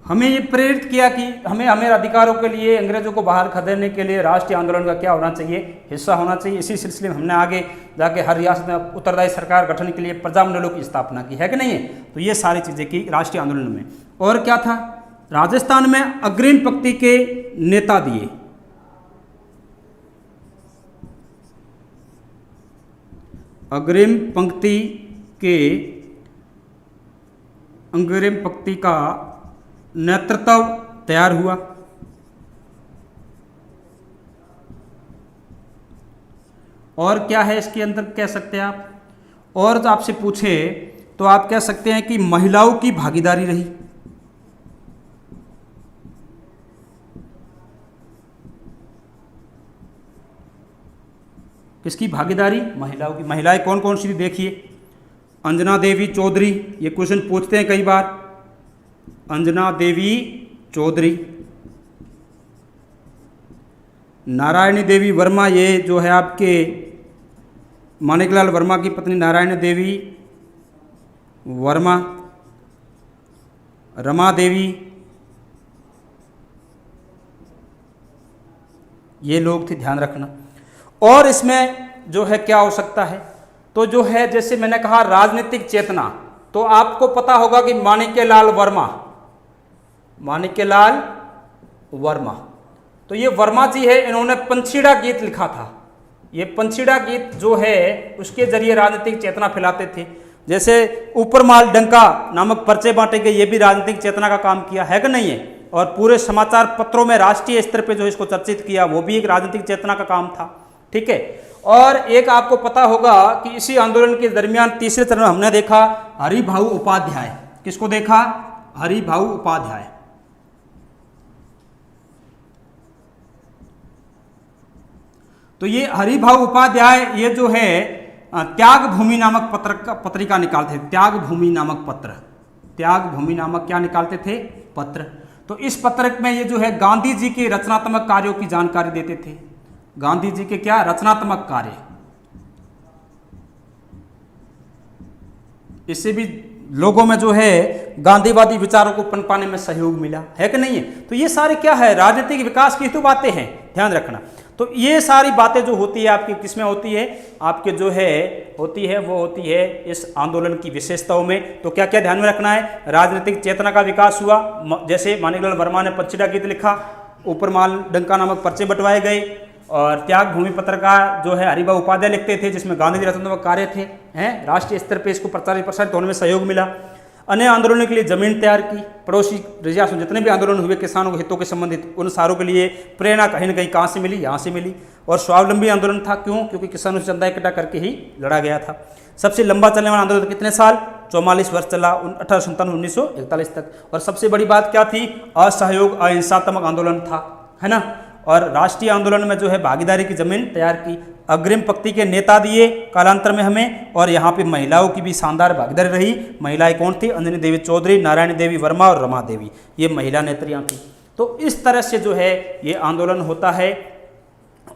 Speaker 1: हमें ये प्रेरित किया कि हमें हमारे अधिकारों के लिए, अंग्रेजों को बाहर खदेड़ने के लिए राष्ट्रीय आंदोलन का क्या होना चाहिए, हिस्सा होना चाहिए। इसी सिलसिले में हमने आगे जाके हर रियासत में उत्तरदायी सरकार गठन के लिए प्रजामंडलों की स्थापना की है कि नहीं है। तो ये सारी चीज़ें की राष्ट्रीय आंदोलन में। और क्या था, राजस्थान में अग्रिम पंक्ति के नेता दिए। अग्रिम पंक्ति का नेतृत्व तैयार हुआ। और क्या है इसके अंदर कह सकते हैं आप, और जो आपसे पूछे तो आप कह सकते हैं कि महिलाओं की भागीदारी रही। किसकी भागीदारी, महिलाओं की। महिलाएं कौन कौन सी थी देखिए, अंजना देवी चौधरी, ये क्वेश्चन पूछते हैं कई बार, अंजना देवी चौधरी, नारायणी देवी वर्मा, ये जो है आपके माणिकलाल वर्मा की पत्नी नारायणी देवी वर्मा, रमा देवी, ये लोग थे, ध्यान रखना। और इसमें जो है क्या हो सकता है, तो जो है जैसे मैंने कहा राजनीतिक चेतना, तो आपको पता होगा कि माणिक्यलाल वर्मा, तो ये वर्मा जी है, इन्होंने पंछीड़ा गीत लिखा था। ये पंछीड़ा गीत जो है उसके जरिए राजनीतिक चेतना फैलाते थे। जैसे ऊपर माल डंका नामक पर्चे बांटे गए, ये भी राजनीतिक चेतना का काम किया है कि नहीं है। और पूरे समाचार पत्रों में राष्ट्रीय स्तर पे जो इसको चर्चित किया, वो भी एक राजनीतिक चेतना का काम था। ठीक है। और एक आपको पता होगा कि इसी आंदोलन के दरमियान तीसरे चरण में हमने देखा हरिभाऊ उपाध्याय। किसको देखा, हरिभाऊ उपाध्याय। तो ये हरिभाऊ उपाध्याय ये जो है त्याग भूमि नामक पत्रिका निकालते थे। त्याग भूमि नामक क्या निकालते थे, पत्र। तो इस पत्रक में ये जो है गांधी जी के रचनात्मक कार्यों की जानकारी देते थे। गांधी जी के क्या रचनात्मक कार्य, इससे भी लोगों में जो है गांधीवादी विचारों को पनपाने में सहयोग मिला है कि नहीं है। तो ये सारे क्या है, राजनीतिक विकास की तो बातें हैं, ध्यान रखना। तो ये सारी बातें जो होती है आपकी किसमें होती है, आपके जो है होती है वो होती है इस आंदोलन की विशेषताओं में। तो क्या क्या ध्यान में रखना है, राजनीतिक चेतना का विकास हुआ, जैसे माणिकलाल वर्मा ने पंचीदा गीत लिखा, ऊपर माल डंका नामक पर्चे बंटवाए गए, और त्याग भूमि पत्र का जो है हरिभाऊ उपाध्याय लिखते थे जिसमें गांधी जी रचनात्मक कार्य थे, हैं राष्ट्रीय स्तर पर इसको प्रसारित होने में सहयोग मिला। अन्य आंदोलनों के लिए जमीन तैयार की, पड़ोसी रजिया जितने भी आंदोलन हुए किसानों के हितों के संबंधित, उन सारों के लिए प्रेरणा कहीं न कहीं कहाँ से मिली, यहाँ से मिली। और स्वावलंबी आंदोलन था, क्यों, क्योंकि किसानों से चंदा इकट्ठा करके ही लड़ा गया था। सबसे लंबा चलने वाला आंदोलन कितने साल, 44 वर्ष चला, 1857-1941 तक। और सबसे बड़ी बात क्या थी, असहयोग अहिंसात्मक आंदोलन था, है ना। और राष्ट्रीय आंदोलन में जो है भागीदारी की जमीन तैयार की, अग्रिम पंक्ति के नेता दिए कालांतर में हमें, और यहाँ पे महिलाओं की भी शानदार भागीदारी रही। महिलाएं कौन थी, अंजनी देवी चौधरी, नारायणी देवी वर्मा और रमा देवी, ये महिला नेत्रियाँ थी। तो इस तरह से जो है ये आंदोलन होता है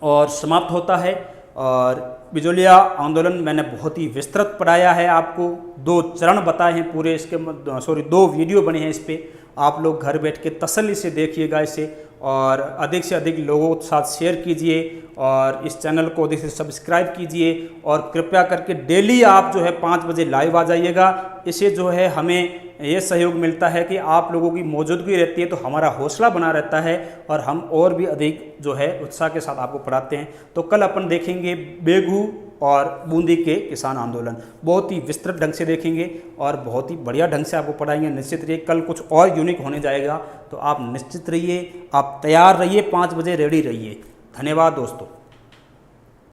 Speaker 1: और समाप्त होता है। और बिजोलिया आंदोलन मैंने बहुत ही विस्तृत पढ़ाया है आपको, 2 चरण बताए हैं पूरे इसके, 2 वीडियो बने हैं इस पर। आप लोग घर बैठ के तसल्ली से देखिएगा इसे, और अधिक से अधिक लोगों के साथ शेयर कीजिए, और इस चैनल को अधिक से सब्सक्राइब कीजिए, और कृपया करके डेली आप जो है 5 बजे लाइव आ जाइएगा। इससे जो है हमें ये सहयोग मिलता है कि आप लोगों की मौजूदगी रहती है, तो हमारा हौसला बना रहता है और हम और भी अधिक जो है उत्साह के साथ आपको पढ़ाते हैं। तो कल अपन देखेंगे बेगू और बूंदी के किसान आंदोलन, बहुत ही विस्तृत ढंग से देखेंगे और बहुत ही बढ़िया ढंग से आपको पढ़ाएंगे। निश्चित रहिए, कल कुछ और यूनिक होने जाएगा, तो आप निश्चित रहिए, आप तैयार रहिए, 5 बजे रेडी रहिए। धन्यवाद दोस्तों।